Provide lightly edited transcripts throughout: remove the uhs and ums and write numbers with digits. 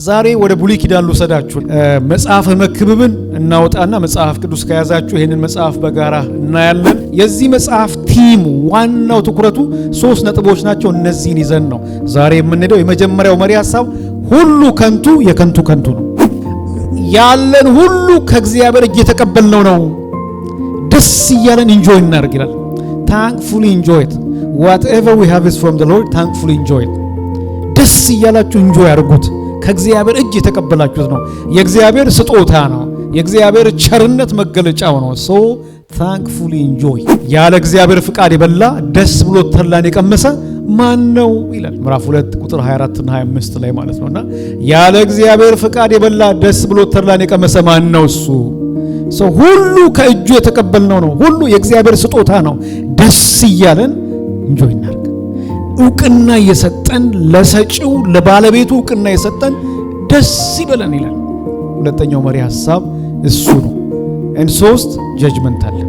ዛሬ ወደ ብሉይ ኪዳን ልውሰዳችሁ። መጽሐፈ መክብብን እናወጣና መጽሐፍ ቅዱስ ከያዛችሁ ይሄንን መጽሐፍ በጋራ እናያለን። የዚህ መጽሐፍ ቲም ዋናው ትኩረቱ 3 ነጥቦች ናቸው። እነዚህን ይዘን ነው ዛሬ የምንሄደው። የመጀመሪያው መሪ ሐሳብ ሁሉ ከንቱ የከንቱ ከንቱ ነው። ያለን ሁሉ ከእግዚአብሔር እጅ የተቀበልነው ነው። ደስ እያለን ኢንጆይ እናድርግ ይላል። thankfully enjoy it. Whatever we have is from the Lord, thankfully enjoy it. ደስ እያላችሁ ኢንጆይ አድርጉት። ከእግዚአብሔር እጅ የተቀበላችሁት ነው። የእግዚአብሔር ስጦታ ነው። የእግዚአብሔር ቸርነት መገለጫው ነው። so thankfully enjoy። ያለ እግዚአብሔር ፍቃድ የበላ ደስ ብሎ ተድላን የቀመሰ ማን ነው ይላል ምዕራፍ 2 ቁጥር 24 እና 25 ላይ ማለት ነውና ያለ እግዚአብሔር ፍቃድ የበላ ደስ ብሎ ተድላን የቀመሰ ማን ነው? እሱ ሰው ሁሉ ከእጁ የተቀበልነው ነው። ሁሉ የእግዚአብሔር ስጦታ ነው። ደስ እያለን ኢንጆይ እናድርግ። እውቅና የሰጠን ለሰጪው ለባለቤቱ እውቅና የሰጠን ደስ ይበለን ይላል። ሁለተኛው መሪ ሐሳብ እሱ ነው። and 3 ጀጅመንት አለ፣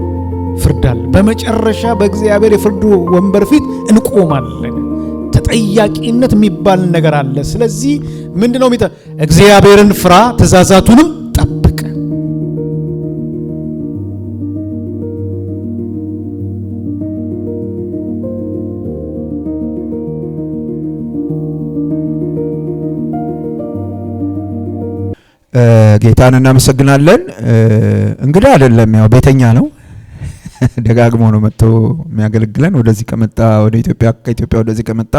ፍርድ አለ። በመጨረሻ በእግዚአብሔር የፍርድ ወንበር ፊት እንቆማለን። ተጠያቂነት የሚባል ነገር አለ። ስለዚህ ምንድነው እግዚአብሔርን ፍራ ትእዛዛቱንም ጠብቅ። ጌታን እናመሰግናለን። እንግዲህ አይደለም ያው ቤተኛ ነው። ደጋግሞ ነው መጥቶ የሚያገለግለን። ወደዚህ ከመጣ ወደ ኢትዮጵያ ከኢትዮጵያ ወደዚህ ከመጣ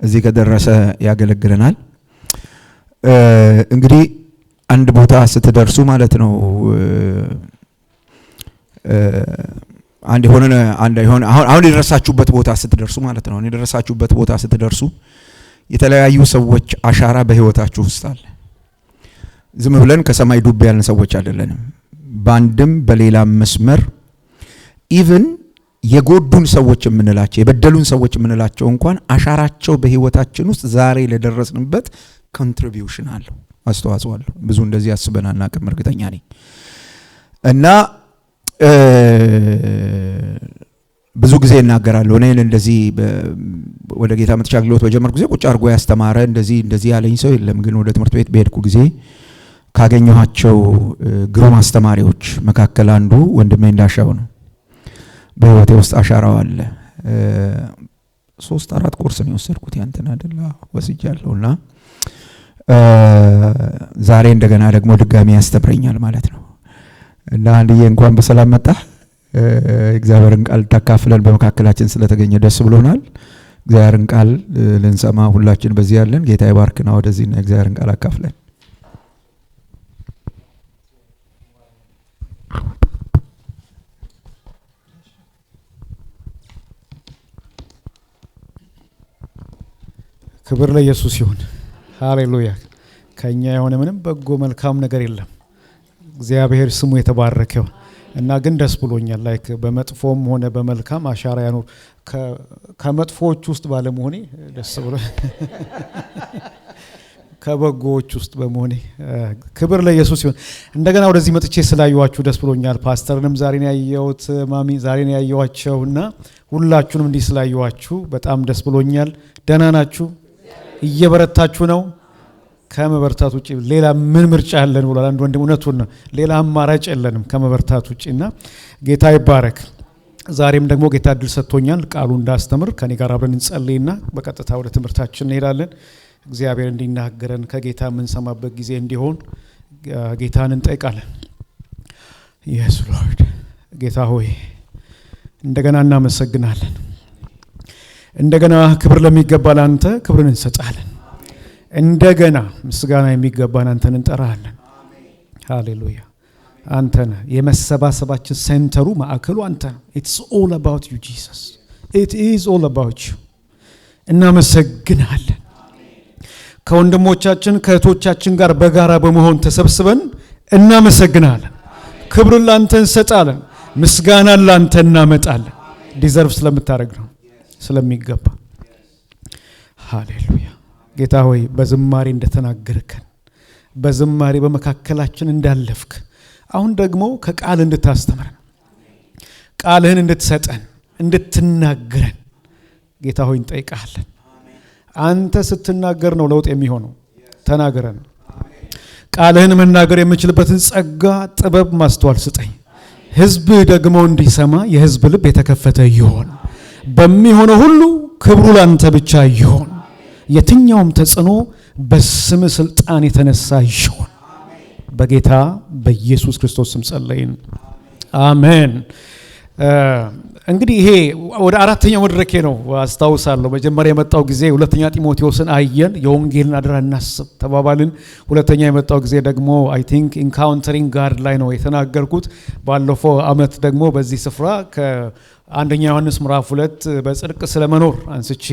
እዚህ ከደረሰ ያገለግለናል። እንግዲህ አንድ ቦታ ስትደርሱ ማለት ነው አንድ የሆነ አሁን የደረሳችሁበት ቦታ ስትደርሱ ማለት ነው የደረሳችሁበት ቦታ ስትደርሱ የተለያዩ ሰዎች አሻራ በህይወታችሁ ውስጥ አለ። ዝም ብለን ከሰማይ ዱብ ያልን ሰዎች አይደለንም። ባንድም በሌላም መስመር ኢቭን የጎዱን ሰዎች የምንላቸው የበደሉን ሰዎች የምንላቸው እንኳን አሻራቸው በህይወታችን ውስጥ ዛሬ ለደረስንበት ኮንትሪቢዩሽን አለው፣ አስተዋጽኦ አለው። ብዙ እንደዚህ አስበን አናውቅም፣ እርግጠኛ ነኝ። እና ብዙ ጊዜ እናገራለሁ። እኔን እንደዚህ ወደ ጌታ መጥቻ አገልግሎት በጀመርኩ ጊዜ ቁጭ አድርጎ ያስተማረ እንደዚህ ያለኝ ሰው የለም። ግን ወደ ትምህርት ቤት በሄድኩ ጊዜ ካገኘኋቸው ግሩም አስተማሪዎች መካከል አንዱ ወንድሜ እንዳሻው ነው። በህይወቴ ውስጥ አሻራው አለ። 3-4 ኮርስ ነው የወሰድኩት፣ ያንተና አይደል ወስጃለሁና ዛሬ እንደገና ደግሞ ድጋሚ ያስተምረኛል ማለት ነው። እና አንድዬ እንኳን በሰላም መጣ። እግዚአብሔርን ቃል ተካፍለን በመካከላችን ስለተገኘ ደስ ብሎናል። እግዚአብሔርን ቃል ልንሰማ ሁላችን በዚህ ያለን ጌታ ይባርክና ወደዚህና እግዚአብሔርን ቃል አካፍለን። ክብር ለኢየሱስ ይሁን። ሃሌሉያ። ከኛ የሆነ ምንም በጎ መልካም ነገር የለም። እግዚአብሔር ስሙ የተባረከ ይሁን። እና ግን ደስ ብሎኛል። ላይክ በመጥፎም ሆነ በመልካም አሻራ ያኖር ከመጥፎዎች ውስጥ ባለመሆኔ ደስ ብሎ ከበጎዎች ውስጥ በመሆኔ ክብር ለኢየሱስ ይሁን። እንደገና ወደዚህ መጥቼ ስላየዋችሁ ደስ ብሎኛል። ፓስተርንም ዛሬ ነው ያየሁት፣ ማሚ ዛሬ ነው ያየዋቸውና ሁላችሁንም እንዲህ ስላየዋችሁ በጣም ደስ ብሎኛል። ደህና ናችሁ? እየበረታችሁ ነው? ከመበርታት ውጪ ሌላ ምን ምርጫ አለን ብሏል አንድ ወንድም። እውነቱን ነው። ሌላ አማራጭ የለንም ከመበርታት ውጪና ጌታ ይባረክ። ዛሬም ደግሞ ጌታ እድል ሰጥቶኛል ቃሉ እንዳስተምር። ከኔ ጋር አብረን እንጸልይና በቀጥታ ወደ ትምህርታችን እንሄዳለን። እግዚአብሔር እንዲናገረን ከጌታ የምንሰማበት ጊዜ እንዲሆን ጌታን እንጠይቃለን። ኢየሱስ ሎርድ ጌታ ሆይ እንደገና እናመሰግናለን። እንደገና ክብር ለሚገባ አንተ ክብርን እንሰጣለን። እንደገና ምስጋና የሚገባን አንተን እንጠራለን። ሃሌሉያ። አንተ ነህ የመሰባሰባችን ሴንተሩ፣ ማዕከሉ አንተ ነህ። it's all about you Jesus, it is all about you። እናመሰግናለን። ከወንድሞቻችን ከእህቶቻችን ጋር በጋራ በመሆን ተሰብስበን እናመሰግናለን። ክብርን ላንተ እንሰጣለን። ምስጋና ላንተ እናመጣለን። ዲዘርቭ ስለምታደርግ ነው፣ ስለሚገባ። ሃሌሉያ። ጌታ ሆይ በዝማሬ እንደተናገርከን በዝማሬ በመካከላችን እንዳለፍክ አሁን ደግሞ ከቃል እንድታስተምረን ቃልህን እንድትሰጠን እንድትናገረን ጌታ ሆይ እንጠይቃለን። አንተ ስትናገር ነው ለውጥ የሚሆነው። ተናገረን። ቃልህን መናገር የምችልበትን ጸጋ፣ ጥበብ፣ ማስተዋል ስጠኝ። ሕዝብ ደግሞ እንዲሰማ የሕዝብ ልብ የተከፈተ ይሆን። በሚሆነው ሁሉ ክብሩ ላንተ ብቻ ይሆን። የትኛውም ተጽዕኖ በስም ስልጣን የተነሳ ይሆን። በጌታ በኢየሱስ ክርስቶስ ስም ጸለይን፣ አሜን። እንግዲህ ይሄ ወደ አራተኛው መድረኬ ነው አስታውሳለሁ። መጀመሪያ የመጣው ጊዜ ሁለተኛ ጢሞቴዎስን አየን፣ የወንጌልን አደራ እናስብ ተባባልን። ሁለተኛ የመጣው ጊዜ ደግሞ አይ ቲንክ ኢንካውንተሪንግ ጋድ ላይ ነው የተናገርኩት። ባለፈው አመት ደግሞ በዚህ ስፍራ ከአንደኛ ዮሐንስ ምዕራፍ 2 በጽድቅ ስለመኖር አንስቼ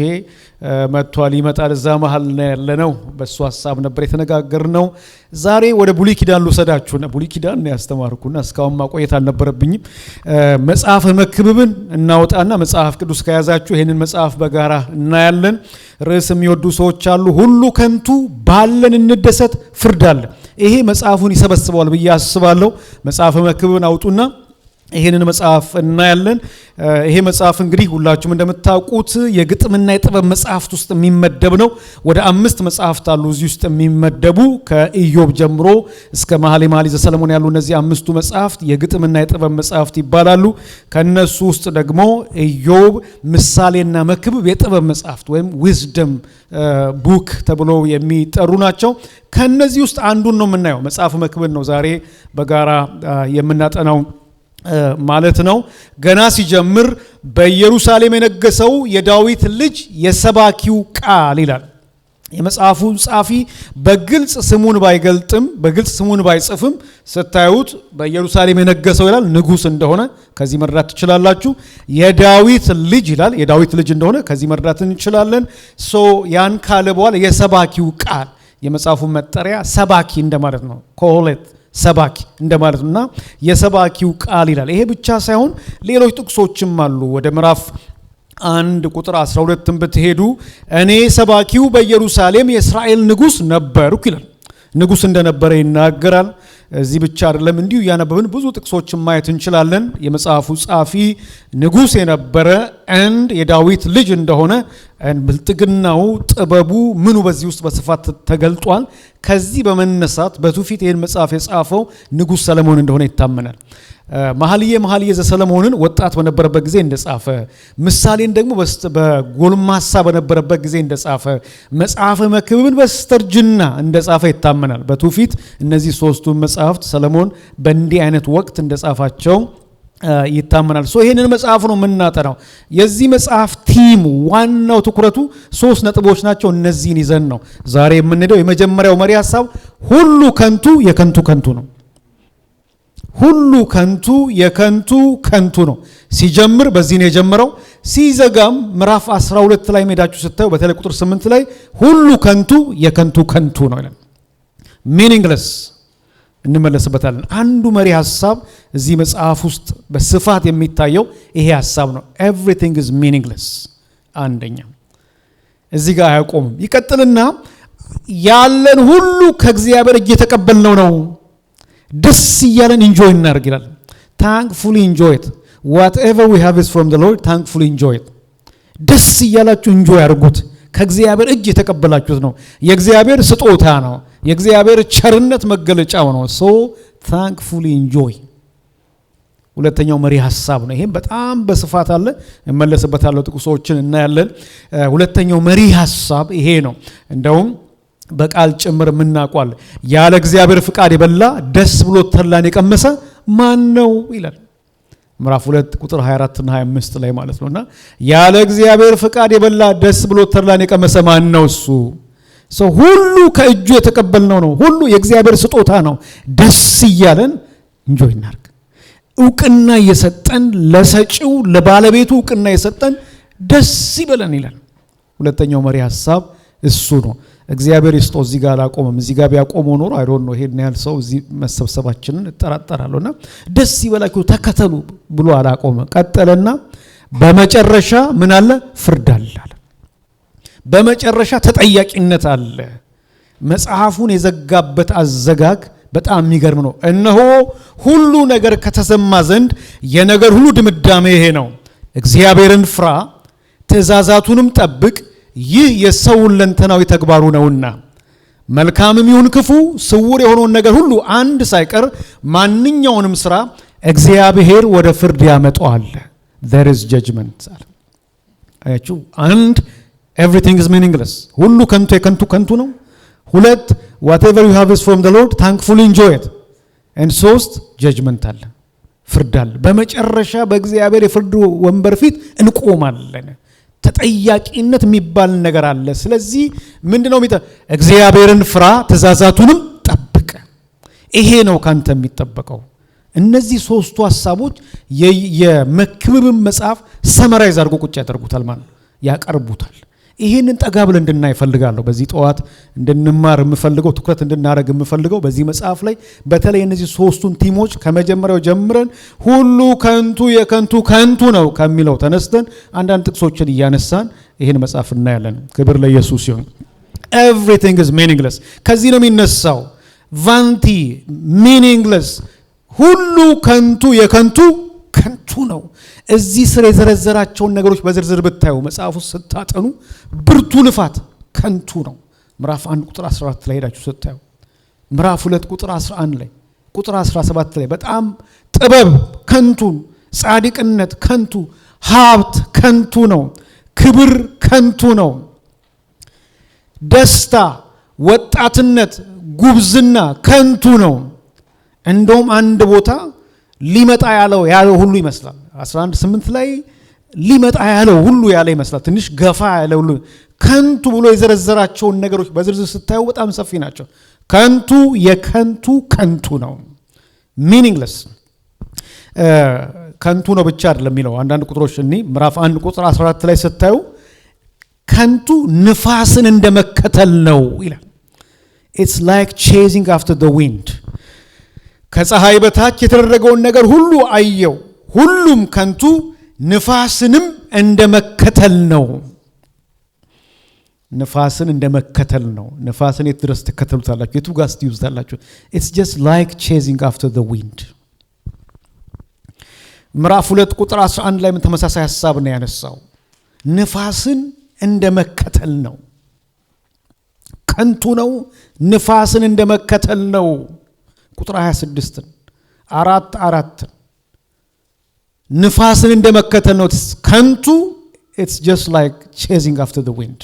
መጥቷል ይመጣል እዛ መሃል ያለነው በሱ ሐሳብ ነበር የተነጋገርነው። ዛሬ ወደ ብሉይ ኪዳን ልውሰዳችሁና ብሉይ ኪዳን ነው ያስተማርኩና እስካሁን ማቆየት አልነበረብኝም። መጽሐፈ መክብብን እናውጣና መጽሐፍ ቅዱስ ከያዛችሁ ይሄንን መጽሐፍ በጋራ እናያለን። ርዕስ የሚወዱ ሰዎች አሉ። ሁሉ ከንቱ ባለን እንደሰት ፍርድ አለ። ይሄ መጽሐፉን ይሰበስበዋል ብዬ አስባለሁ። መጽሐፈ መክብብን አውጡና ይሄንን መጽሐፍ እናያለን። ይሄ መጽሐፍ እንግዲህ ሁላችሁም እንደምታውቁት የግጥምና የጥበብ መጽሐፍት ውስጥ የሚመደብ ነው። ወደ 5 መጽሐፍት አሉ እዚህ ውስጥ የሚመደቡ ከኢዮብ ጀምሮ እስከ መኃልየ ዘሰሎሞን ያሉ እነዚህ 5ቱ መጽሐፍት የግጥምና የጥበብ መጽሐፍት ይባላሉ። ከነሱ ውስጥ ደግሞ ኢዮብ፣ ምሳሌና መክብብ የጥበብ መጽሐፍት ወይም ዊዝደም ቡክ ተብሎ የሚጠሩ ናቸው። ከነዚህ ውስጥ አንዱን ነው የምናየው። መጽሐፍ መክብብን ነው ዛሬ በጋራ የምናጠናው ማለት ነው። ገና ሲጀምር በኢየሩሳሌም የነገሰው የዳዊት ልጅ የሰባኪው ቃል ይላል። የመጽሐፉ ጻፊ በግልጽ ስሙን ባይገልጥም በግልጽ ስሙን ባይጽፍም ስታዩት በኢየሩሳሌም የነገሰው ይላል። ንጉስ እንደሆነ ከዚህ መረዳት ትችላላችሁ። የዳዊት ልጅ ይላል። የዳዊት ልጅ እንደሆነ ከዚህ መረዳት እንችላለን። ያን ካለ በኋላ የሰባኪው ቃል የመጽሐፉ መጠሪያ ሰባኪ እንደማለት ነው። ኮሌት ሰባኪ እንደማለት ነውና የሰባኪው ቃል ይላል። ይሄ ብቻ ሳይሆን ሌሎች ጥቅሶችም አሉ። ወደ ምዕራፍ 1 ቁጥር 12 ብትሄዱ እኔ ሰባኪው በኢየሩሳሌም የእስራኤል ንጉስ ነበርኩ ይላል። ንጉስ እንደነበረ ይናገራል። እዚህ ብቻ አይደለም፣ እንዲሁ ያነበብን ብዙ ጥቅሶችን ማየት እንችላለን። የመጽሐፉ ጻፊ ንጉስ የነበረ አንድ የዳዊት ልጅ እንደሆነ ብልጥግናው፣ ጥበቡ፣ ምኑ በዚህ ውስጥ በስፋት ተገልጧል። ከዚህ በመነሳት በትውፊት ይህን መጽሐፍ የጻፈው ንጉስ ሰለሞን እንደሆነ ይታመናል። መኃልየ ዘሰሎሞንን ወጣት በነበረበት ጊዜ እንደጻፈ፣ ምሳሌን ደግሞ በጎልማሳ በነበረበት ጊዜ እንደጻፈ፣ መጽሐፈ መክብብን በስተርጅና እንደጻፈ ይታመናል። በትውፊት እነዚህ 3ቱ መጽሐፍት ሰለሞን በእንዲህ አይነት ወቅት እንደጻፋቸው ይታመናል። ይሄንን መጽሐፍ ነው የምናጠናው። የዚህ መጽሐፍ ቲም ዋናው ትኩረቱ 3 ነጥቦች ናቸው። እነዚህን ይዘን ነው ዛሬ የምንሄደው። የመጀመሪያው መሪ ሐሳብ ሁሉ ከንቱ የከንቱ ከንቱ ነው። ሁሉ ከንቱ የከንቱ ከንቱ ነው። ሲጀምር በዚህ ነው የጀመረው። ሲዘጋም ምዕራፍ 12 ላይ ሄዳችሁ ስታዩ በተለይ ቁጥር 8 ላይ ሁሉ ከንቱ የከንቱ ከንቱ ነው ይላል። ሚኒንግለስ እንመለስበታለን። አንዱ መሪ ሐሳብ እዚህ መጽሐፍ ውስጥ በስፋት የሚታየው ይሄ ሐሳብ ነው። ኤቭሪቲንግ ኢዝ ሚኒንግለስ። አንደኛ እዚህ ጋር አያቆምም። ይቀጥልና ያለን ሁሉ ከእግዚአብሔር እጅ የተቀበልነው ነው። ደስ እያለን ኢንጆይ እናደርግ ይላል። ታንክፉሊ ኢንጆይ ኢት whatever we have is from the Lord, thankfully enjoy it። ደስ እያላችሁ ኢንጆይ አድርጉት። ከእግዚአብሔር እጅ የተቀበላችሁት ነው። የእግዚአብሔር ስጦታ ነው። የእግዚአብሔር ቸርነት መገለጫው ነው። so thankfully enjoy። ሁለተኛው መሪ ሐሳብ ነው። ይሄም በጣም በስፋት አለ፣ እመለስበታለሁ። ጥቅሶችን እናያለን። ሁለተኛው መሪ ሐሳብ ይሄ ነው። እንደውም በቃል ጭምር የምናውቋል። ያለ እግዚአብሔር ፍቃድ የበላ ደስ ብሎ ተድላን የቀመሰ ማን ነው ይላል። ምዕራፍ 2 ቁጥር 24 እና 25 ላይ ማለት ነውና ያለ እግዚአብሔር ፍቃድ የበላ ደስ ብሎ ተድላን የቀመሰ ማን ነው? እሱ ሰው ሁሉ ከእጁ የተቀበልነው ነው። ሁሉ የእግዚአብሔር ስጦታ ነው። ደስ እያለን እንጆይ እናርግ። እውቅና እየሰጠን ለሰጪው ለባለቤቱ እውቅና እየሰጠን ደስ ይበለን ይላል። ሁለተኛው መሪ ሐሳብ እሱ ነው። እግዚአብሔር ይስጦ። እዚህ ጋር አላቆመም። እዚህ ጋር ቢያቆመው ኖሮ አይ ዶንት ኖ ይሄን ያህል ሰው እዚህ መሰብሰባችንን እጠራጠራለሁና ደስ ይበላችሁ ተከተሉ ብሎ አላቆመ። ቀጠለና በመጨረሻ ምን አለ? ፍርድ አለ። በመጨረሻ ተጠያቂነት አለ። መጽሐፉን የዘጋበት አዘጋግ በጣም የሚገርም ነው። እነሆ ሁሉ ነገር ከተሰማ ዘንድ የነገር ሁሉ ድምዳሜ ይሄ ነው፣ እግዚአብሔርን ፍራ፣ ትእዛዛቱንም ጠብቅ፣ ይህ የሰው ሁለንተናዊ ተግባሩ ነውና። መልካምም ይሁን ክፉ ስውር የሆነውን ነገር ሁሉ አንድ ሳይቀር ማንኛውንም ስራ እግዚአብሔር ወደ ፍርድ ያመጣዋል። there is judgment አያችሁ። አንድ everything is meaningless ሁሉ ከንቱ ነው። ሁለት whatever you have is from the Lord thankfully enjoy it and ሶስት judgment አለ፣ ፍርድ አለ። በመጨረሻ በእግዚአብሔር የፍርድ ወንበር ፊት እንቆማለን። ተጠያቂነት የሚባል ነገር አለ። ስለዚህ ምንድነው እግዚአብሔርን ፍራ ትእዛዛቱንም ጠብቅ። ይሄ ነው ካንተ የሚጠበቀው። እነዚህ ሶስቱ ሐሳቦች የመክብብን መጽሐፍ ሰመራይዝ አድርጎ ቁጭ ያደርጉታል ማለት ያቀርቡታል። ይሄንን ጠጋ ብለን እንድናይ እፈልጋለሁ። በዚህ ጠዋት እንድንማር የምፈልገው ትኩረት እንድናደርግ የምፈልገው በዚህ መጽሐፍ ላይ በተለይ እነዚህ ሶስቱን ቲሞች ከመጀመሪያው ጀምረን ሁሉ ከንቱ ነው ከሚለው ተነስተን አንዳንድ ጥቅሶችን እያነሳን ይሄን መጽሐፍ እናያለን። ክብር ለኢየሱስ ይሁን። everything is meaningless ከዚህ ነው የሚነሳው። vanity meaningless ሁሉ ከንቱ ነው። እዚህ ስር የዘረዘራቸውን ነገሮች በዝርዝር ብታዩ መጽሐፉ ስታጠኑ ብርቱ ልፋት ከንቱ ነው። ምዕራፍ 1 ቁጥር 14 ላይ ሄዳችሁ ስታዩ፣ ምዕራፍ 2 ቁጥር 11 ላይ፣ ቁጥር 17 ላይ በጣም ጥበብ ከንቱ፣ ጻድቅነት ከንቱ፣ ሀብት ከንቱ ነው፣ ክብር ከንቱ ነው፣ ደስታ፣ ወጣትነት፣ ጉብዝና ከንቱ ነው። እንደውም አንድ ቦታ ሊመጣ ያለው ሁሉ ይመስላል። 11:8 ላይ ሊመጣ ያለው ሁሉ ያለ ይመስላል። ትንሽ ገፋ ያለ ሁሉ ከንቱ ብሎ የዘረዘራቸውን ነገሮች በዝርዝር ስታዩ በጣም ሰፊ ናቸው። ከንቱ ነው። ሚኒንግለስ ከንቱ ነው ብቻ አይደለም የሚለው አንዳንድ ቁጥሮች ምዕራፍ 1 ቁጥር 14 ላይ ስታዩ ከንቱ ንፋስን እንደመከተል ነው ይላል። it's like chasing after the wind ከፀሐይ በታች የተደረገውን ነገር ሁሉ አየው፣ ሁሉም ከንቱ ንፋስንም እንደመከተል ነው። ንፋስን እንደመከተል ነው። ንፋስን የት ድረስ ተከተሉታላችሁ? የቱ ጋር ትይዙታላችሁ? it's just like chasing after the wind። ምዕራፍ 2 ቁጥር 11 ላይ ምን ተመሳሳይ ሐሳብ ነው ያነሳው? ንፋስን እንደመከተል ነው። ከንቱ ነው፣ ንፋስን እንደመከተል ነው። ቁጥር 26 4 ንፋስን እንደመከተል ነው ከንቱ። it's just like chasing after the wind።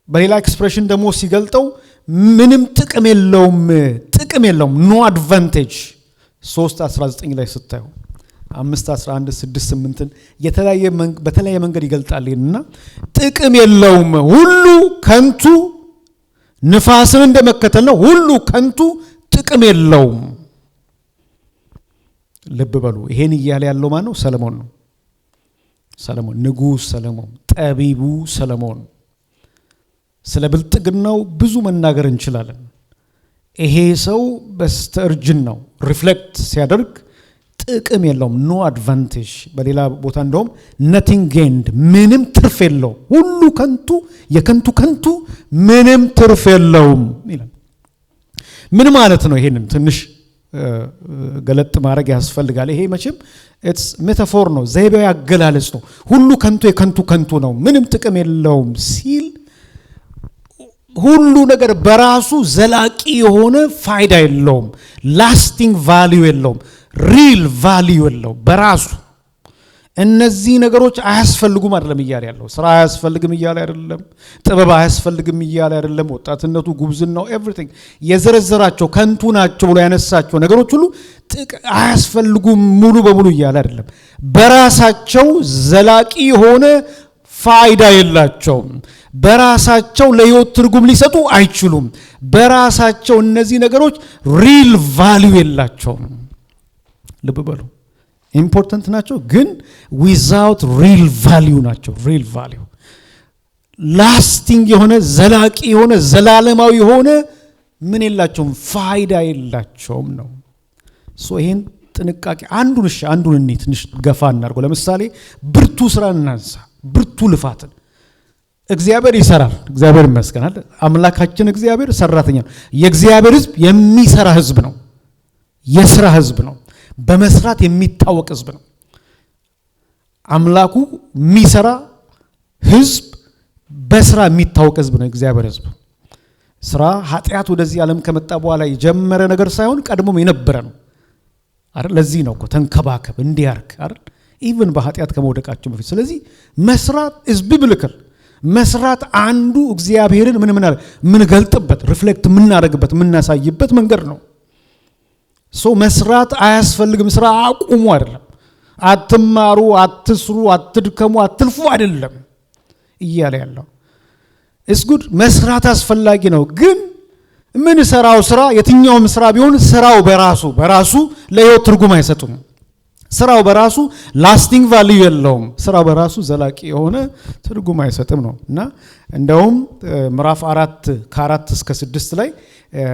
በሌላ ኤክስፕሬሽን ደግሞ ሲገልጠው ምንም ጥቅም የለውም no advantage 3:19 ላይ ስታዩ 5:11 6:8 በተለያየ መንገድ ይገልጣልና ጥቅም የለውም፣ ሁሉ ከንቱ፣ ንፋስን እንደመከተል ነው፣ ሁሉ ከንቱ፣ ጥቅም የለውም። ልብ በሉ። ይሄን እያለ ያለው ማን ነው? ሰለሞን ነው። ሰለሞን ንጉሥ ሰለሞን፣ ጠቢቡ ሰለሞን። ስለ ብልጥግናው ብዙ መናገር እንችላለን። ይሄ ሰው በስተእርጅናው ሪፍሌክት ሲያደርግ ጥቅም የለውም no advantage። በሌላ ቦታ እንደውም nothing gained ምንም ትርፍ የለውም፣ ሁሉ ከንቱ፣ የከንቱ ምንም ትርፍ የለውም ይላል። ምን ማለት ነው? ይሄንን ትንሽ ገለጥ ማድረግ ያስፈልጋል። ይሄ መቼም it's ሜታፎር ነው፣ ዘይቤያዊ አገላለጽ ነው። ሁሉ ከንቱ ነው፣ ምንም ጥቅም የለውም ሲል ሁሉ ነገር በራሱ ዘላቂ የሆነ ፋይዳ የለውም፣ ላስቲንግ ቫልዩ የለውም፣ ሪል ቫልዩ የለውም በራሱ። እነዚህ ነገሮች አያስፈልጉም አይደለም እያለ ያለው። ስራ አያስፈልግም እያለ አይደለም፣ ጥበብ አያስፈልግም እያለ አይደለም፣ ወጣትነቱ፣ ጉብዝናው፣ ኤቭሪቲንግ የዘረዘራቸው ከንቱ ናቸው ብሎ ያነሳቸው ነገሮች ሁሉ አያስፈልጉም ሙሉ በሙሉ እያለ አይደለም። በራሳቸው ዘላቂ የሆነ ፋይዳ የላቸውም። በራሳቸው ለህይወት ትርጉም ሊሰጡ አይችሉም። በራሳቸው እነዚህ ነገሮች ሪል ቫልዩ የላቸውም። ልብ በሉ፣ ኢምፖርታንት ናቸው ግን ዊዛውት ሪል ቫልዩ ናቸው። ሪል ቫልዩ ላስቲንግ የሆነ ዘላቂ የሆነ ዘላለማዊ የሆነ ምን የላቸውም፣ ፋይዳ የላቸውም ነው። ይሄን ጥንቃቄ አንዱን እኔ ትንሽ ገፋ እናድርገው። ለምሳሌ ብርቱ ስራ እናንሳ፣ ብርቱ ልፋትን እግዚአብሔር ይሰራል። እግዚአብሔር ይመስገናል። አምላካችን እግዚአብሔር ሰራተኛ ነው። የእግዚአብሔር ሕዝብ የሚሰራ ሕዝብ ነው። የሥራ ሕዝብ ነው። በመስራት የሚታወቅ ሕዝብ ነው። አምላኩ የሚሰራ ሕዝብ፣ በስራ የሚታወቅ ሕዝብ ነው እግዚአብሔር ሕዝብ። ስራ ኃጢአት ወደዚህ ዓለም ከመጣ በኋላ የጀመረ ነገር ሳይሆን ቀድሞም የነበረ ነው አይደል? ለዚህ ነው እኮ ተንከባከብ እንዲያርክ አይደል? ኢቭን በኃጢአት ከመውደቃቸው በፊት። ስለዚህ መስራት is biblical። መስራት አንዱ እግዚአብሔርን ምን ገልጥበት ሪፍሌክት የምናደርግበት የምናሳይበት መንገድ ነው። መስራት አያስፈልግም፣ ስራ አቁሙ አይደለም፣ አትማሩ፣ አትስሩ፣ አትድከሙ፣ አትልፉ አይደለም እያለ ያለው። it's good መስራት አስፈላጊ ነው። ግን ምን ሰራው ስራ የትኛውም ስራ ቢሆን ስራው በራሱ ለህይወት ትርጉም አይሰጡም። ስራው በራሱ ላስቲንግ ቫልዩ የለውም። ስራው በራሱ ዘላቂ የሆነ ትርጉም አይሰጥም ነው። እና እንደውም ምዕራፍ 4 ከ4 እስከ 6 ላይ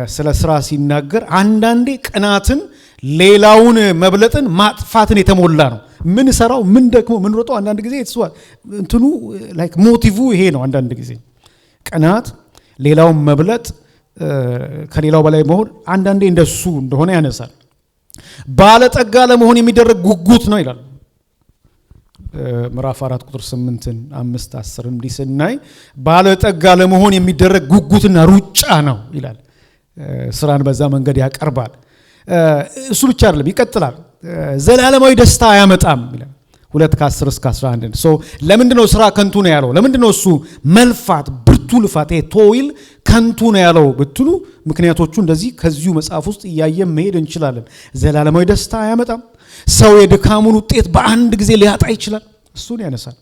ስለ ስራ ሲናገር አንዳንዴ ቅናትን፣ ሌላውን መብለጥን፣ ማጥፋትን የተሞላ ነው። ምን ሰራው ምን ደግሞ ምን ሮጠው አንዳንድ ጊዜ እንትኑ ላይክ ሞቲቭ ይሄ ነው። አንዳንድ ጊዜ ቅናት፣ ሌላውን መብለጥ፣ ከሌላው በላይ መሆን አንዳንዴ እንደሱ እንደሆነ ያነሳል። ባለጠጋ ለመሆን የሚደረግ ጉጉት ነው ይላል ምዕራፍ 4 ቁጥር 8 5 10 እንዲህ ስናይ ባለጠጋ ለመሆን የሚደረግ ጉጉትና ሩጫ ነው ይላል። ስራን በዛ መንገድ ያቀርባል። እሱ ብቻ አይደለም፣ ይቀጥላል። ዘላለማዊ ደስታ አያመጣም ይላል 2 ከ10 እስከ 11 ለምንድነው ስራ ከንቱ ነው ያለው? ለምንድነው እሱ መልፋት ብርቱ ልፋት ቶይል ከንቱ ነው ያለው ብትሉ ምክንያቶቹ እንደዚህ ከዚሁ መጽሐፍ ውስጥ እያየን መሄድ እንችላለን። ዘላለማዊ ደስታ አያመጣም። ሰው የድካሙን ውጤት በአንድ ጊዜ ሊያጣ ይችላል። እሱን ያነሳል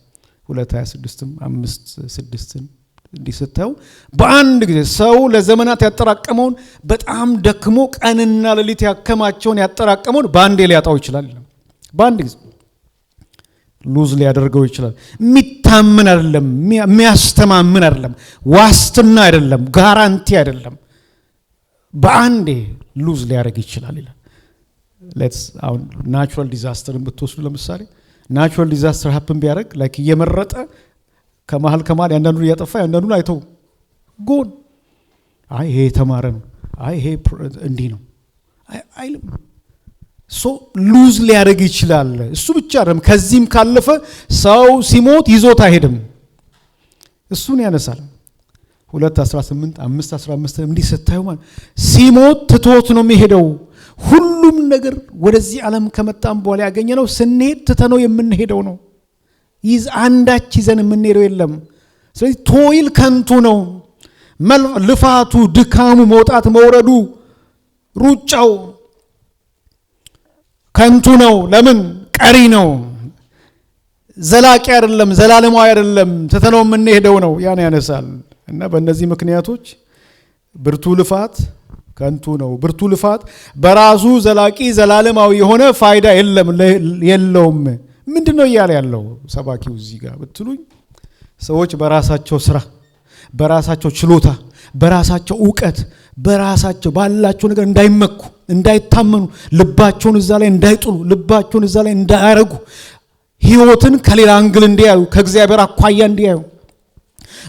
2:26 5:6 እንዲህ ስታዩ በአንድ ጊዜ ሰው ለዘመናት ያጠራቀመውን በጣም ደክሞ ቀንና ሌሊት ያከማቸውን ያጠራቀመውን በአንዴ ሊያጣው ይችላል። በአንድ ጊዜ ሉዝ ሊያደርገው ይችላል። የሚታመን አይደለም፣ የሚያስተማምን አይደለም፣ ዋስትና አይደለም፣ ጋራንቲ አይደለም። በአንዴ ሉዝ ሊያደርግ ይችላል ይላል። አሁን ናቹራል ዲዛስተርን ብትወስዱ ለምሳሌ ናቹራል ዲዛስተር ሀፕን ቢያደርግ ላይክ እየመረጠ ከመሃል ያንዳንዱን እያጠፋ ያንዳንዱን አይተው ጎን አይ ይሄ የተማረ ነው፣ አይ ይሄ እንዲህ ነው አይልም። ሉዝ ሊያደርግ ይችላል። እሱ ብቻ አይደለም፣ ከዚህም ካለፈ ሰው ሲሞት ይዞት አይሄድም። እሱን ያነሳል 2:18 5:15 እንዲህ ስታዩ ማለት ሲሞት ትቶት ነው የሚሄደው። ሁሉም ነገር ወደዚህ ዓለም ከመጣም በኋላ ያገኘነው ስንሄድ ትተነው የምንሄደው ነው። አንዳች ይዘን የምንሄደው የለም። ስለዚህ ቶይል ከንቱ ነው። ልፋቱ፣ ድካሙ፣ መውጣት መውረዱ፣ ሩጫው ከንቱ ነው። ለምን? ቀሪ ነው፣ ዘላቂ አይደለም፣ ዘላለማዊ አይደለም፣ ትተነው የምንሄደው ነው። ያን ያነሳል እና በእነዚህ ምክንያቶች ብርቱ ልፋት ከንቱ ነው። ብርቱ ልፋት በራሱ ዘላቂ ዘላለማዊ የሆነ ፋይዳ የለውም። ምንድነው እያለ ያለው ሰባኪው እዚህ ጋር ብትሉኝ፣ ሰዎች በራሳቸው ስራ፣ በራሳቸው ችሎታ፣ በራሳቸው ዕውቀት፣ በራሳቸው ባላቸው ነገር እንዳይመኩ፣ እንዳይታመኑ፣ ልባቸውን እዛ ላይ እንዳይጥሉ፣ ልባቸውን እዛ ላይ እንዳያረጉ፣ ህይወትን ከሌላ አንግል እንዲያዩ፣ ከእግዚአብሔር አኳያ እንዲያዩ፣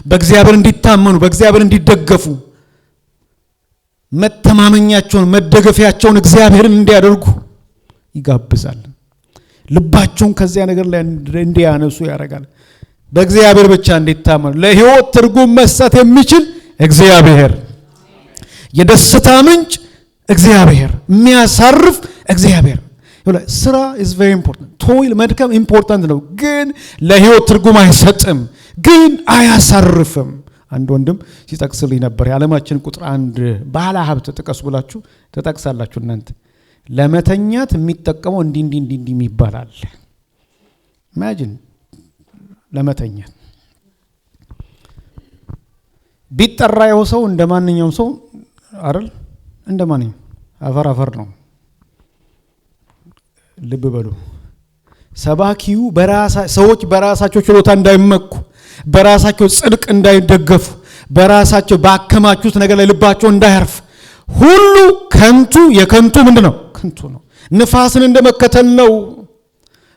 በእግዚአብሔር እንዲታመኑ፣ በእግዚአብሔር እንዲደገፉ፣ መተማመኛቸውን መደገፊያቸውን እግዚአብሔርን እንዲያደርጉ ይጋብዛል። ልባቸውን ከዚያ ነገር ላይ እንዲያነሱ ያደርጋል። በእግዚአብሔር ብቻ እንዲታመኑ፣ ለህይወት ትርጉም መስጠት የሚችል እግዚአብሔር፣ የደስታ ምንጭ እግዚአብሔር፣ የሚያሳርፍ እግዚአብሔር። ስራ is very important። ቶይል መድከም ኢምፖርታንት ነው፣ ግን ለህይወት ትርጉም አይሰጥም፣ ግን አያሳርፍም። አንድ ወንድም ሲጠቅስልኝ ነበር የዓለማችን ቁጥር 1 ባለ ሀብት ጥቀሱ ብላችሁ ተጠቅሳላችሁ እናንተ። ለመተኛት የሚጠቀመው እንዲህ ይባላል። ኢማጂን ለመተኛት ቢጠራ ያው ሰው እንደማንኛውም ሰው አይደል? እንደማንኛውም አፈር ነው። ልብ በሉ። ሰባኪው ሰዎች በራሳቸው ችሎታ እንዳይመኩ፣ በራሳቸው ጽድቅ እንዳይደገፉ፣ በራሳቸው ባከማቹት ነገር ላይ ልባቸው እንዳያርፍ፣ ሁሉ ከንቱ የከንቱ ምንድነው? ከንቱ ነው። ንፋስን እንደመከተል ነው።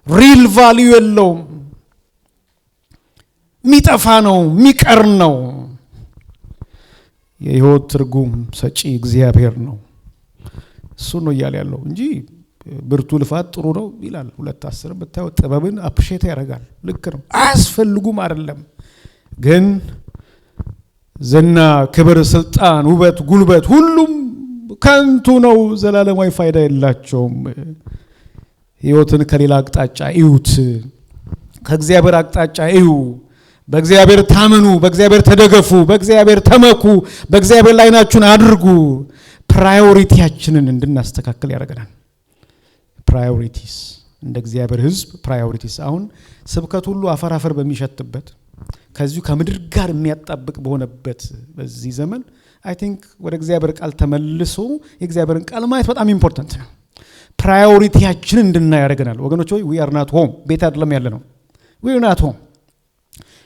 ሪል ቫልዩ የለውም። የሚጠፋ ነው፣ የሚቀር ነው። የህይወት ትርጉም ሰጪ እግዚአብሔር ነው። እሱ ነው እያለ ያለው እንጂ ብርቱ ልፋት ጥሩ ነው ይላል 2:10 ብታዩ ጥበብን አፕሪሼት ያደርጋል። ልክ ነው፣ አያስፈልጉም አይደለም። ግን ዝና፣ ክብር፣ ስልጣን፣ ውበት፣ ጉልበት ሁሉም ከንቱ ነው፣ ዘላለማዊ ፋይዳ የላቸውም። ሕይወትን ከሌላ አቅጣጫ እዩት፣ ከእግዚአብሔር አቅጣጫ እዩ። በእግዚአብሔር ታመኑ፣ በእግዚአብሔር ተደገፉ፣ በእግዚአብሔር ተመኩ፣ በእግዚአብሔር ላይ ዓይናችሁን አድርጉ። ፕራዮሪቲያችንን እንድናስተካክል ያደርገናል። ፕራዮሪቲስ እንደ እግዚአብሔር ሕዝብ ፕራዮሪቲስ። አሁን ስብከት ሁሉ አፈር በሚሸትበት ከዚሁ ከምድር ጋር የሚያጣብቅ በሆነበት በዚህ ዘመን አይ ቲንክ ወደ እግዚአብሔር ቃል ተመልሶ የእግዚአብሔርን ቃል ማየት በጣም ኢምፖርታንት ነው። ፕራዮሪቲያችንን እንድናይ ያደርገናል። ወገኖች ሆይ we are not home፣ ቤት አይደለም ያለ ነው። we are not home።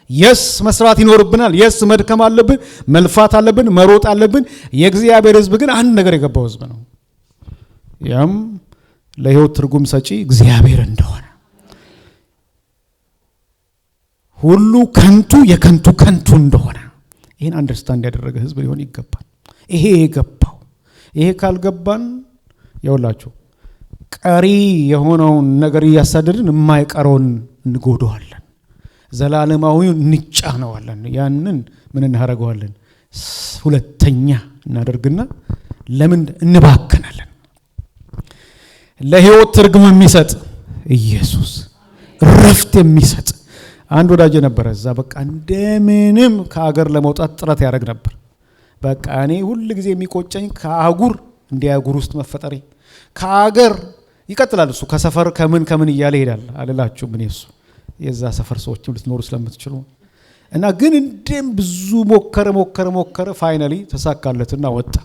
የስ መስራት ይኖርብናል። የስ መድከም አለብን፣ መልፋት አለብን፣ መሮጥ አለብን። የእግዚአብሔር ሕዝብ ግን አንድ ነገር የገባው ሕዝብ ነው። ያም ለሕይወት ትርጉም ሰጪ እግዚአብሔር እንደሆነ፣ ሁሉ ከንቱ የከንቱ ከንቱ እንደሆነ ይህን አንደርስታንድ ያደረገ ሕዝብ ሊሆን ይገባል። ይሄ የገባው ይሄ ካልገባን የውላችሁ ቀሪ የሆነውን ነገር እያሳደድን የማይቀረውን እንጎዳዋለን። ዘላለማዊውን እንጫነዋለን። ያንን ምን እናደርገዋለን? ሁለተኛ እናደርግና ለምን እንባከናለን? ለሕይወት ትርጉም የሚሰጥ ኢየሱስ፣ ረፍት የሚሰጥ አንድ ወዳጅ ነበረ። እዛ በቃ እንደምንም ከአገር ለመውጣት ጥረት ያደርግ ነበር። በቃ እኔ ሁል ጊዜ የሚቆጨኝ ከአህጉር እንዲያጉር ውስጥ መፈጠሪ፣ ከአገር ይቀጥላል እሱ ከሰፈር ከምን እያለ ይሄዳል አልላችሁ። ምን እሱ የዛ ሰፈር ሰዎችም ልትኖሩ ስለምትችሉ እና ግን እንደም ብዙ ሞከረ ፋይናሊ ተሳካለትና ወጣ።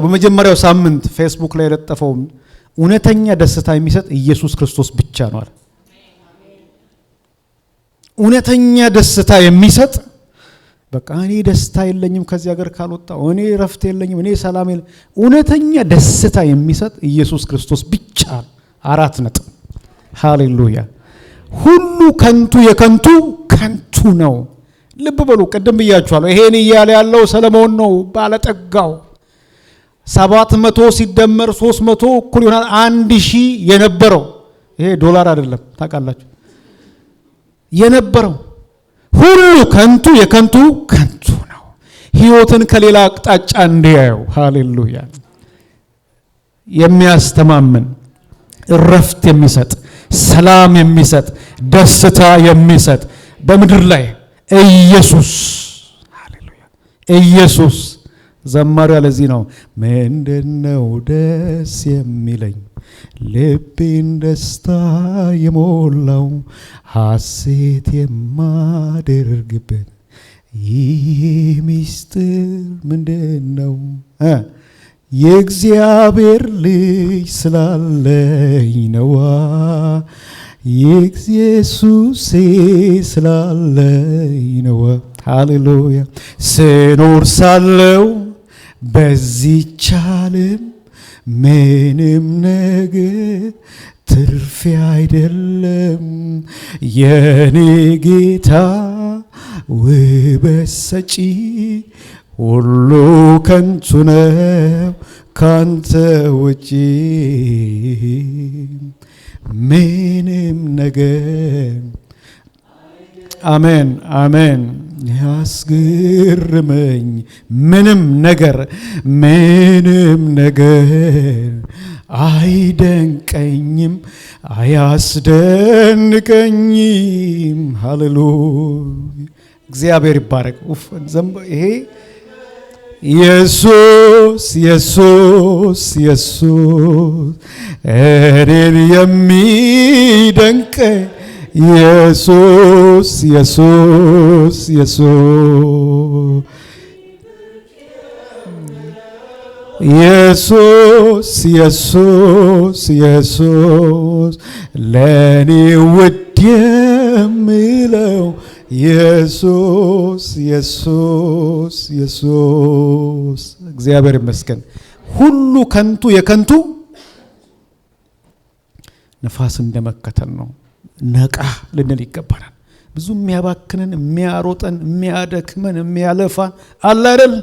በመጀመሪያው ሳምንት ፌስቡክ ላይ የለጠፈው እውነተኛ ደስታ የሚሰጥ ኢየሱስ ክርስቶስ ብቻ ነው አለ። እውነተኛ ደስታ የሚሰጥ በቃ እኔ ደስታ የለኝም ከዚህ ሀገር ካልወጣሁ፣ እኔ ረፍት የለኝም፣ እኔ ሰላም የለኝም። እውነተኛ ደስታ የሚሰጥ ኢየሱስ ክርስቶስ ብቻ። 4 ነጥብ። ሃሌሉያ። ሁሉ ከንቱ የከንቱ ከንቱ ነው። ልብ በሉ፣ ቅድም ብያችኋለሁ። ይሄን እያለ ያለው ሰለሞን ነው ባለጠጋው። 700 ሲደመር 300 እኩል ይሆናል 1000 የነበረው። ይሄ ዶላር አይደለም ታውቃላችሁ። የነበረው ሁሉ ከንቱ የከንቱ ከንቱ ነው። ሕይወትን ከሌላ አቅጣጫ እንዲያዩ ሃሌሉያ። የሚያስተማምን እረፍት የሚሰጥ ሰላም የሚሰጥ ደስታ የሚሰጥ በምድር ላይ ኢየሱስ ሃሌሉያ። ኢየሱስ ዘማሪው ለዚህ ነው ምንድነው ደስ የሚለኝ ልቤን ደስታ የሞላው ሐሴት የማደርግበት ይህ ሚስጥር ምንድነው? የእግዚአብሔር ልጅ ስላለኝ ነዋ፣ ኢየሱስ ስላለኝ ነዋ። ሃሌሉያ። ስኖር ሳለው በዚህች ዓለም ምንም ነገር ትርፌ አይደለም፣ የኔ ጌታ ውበት ሰጪ ሁሉ ከንቱ ነው ካንተ ውጪ ምንም ነገር። አሜን አሜን። ያስገርመኝ ምንም ነገር አይደንቀኝም አያስደንቀኝም። ሃሌሉያ እግዚአብሔር ይባረክ። ይሄ ኢየሱስ እኔን የሚደንቀኝ ኢየሱስ ለኔ ውድ የምለው ኢየሱስ እግዚአብሔር ይመስገን። ሁሉ ከንቱ የከንቱ ነፋስ እንደመከተል ነው። ነቃ ልንል ይገባናል። ብዙ የሚያባክነን የሚያሮጠን የሚያደክመን የሚያለፋን አለ አይደል?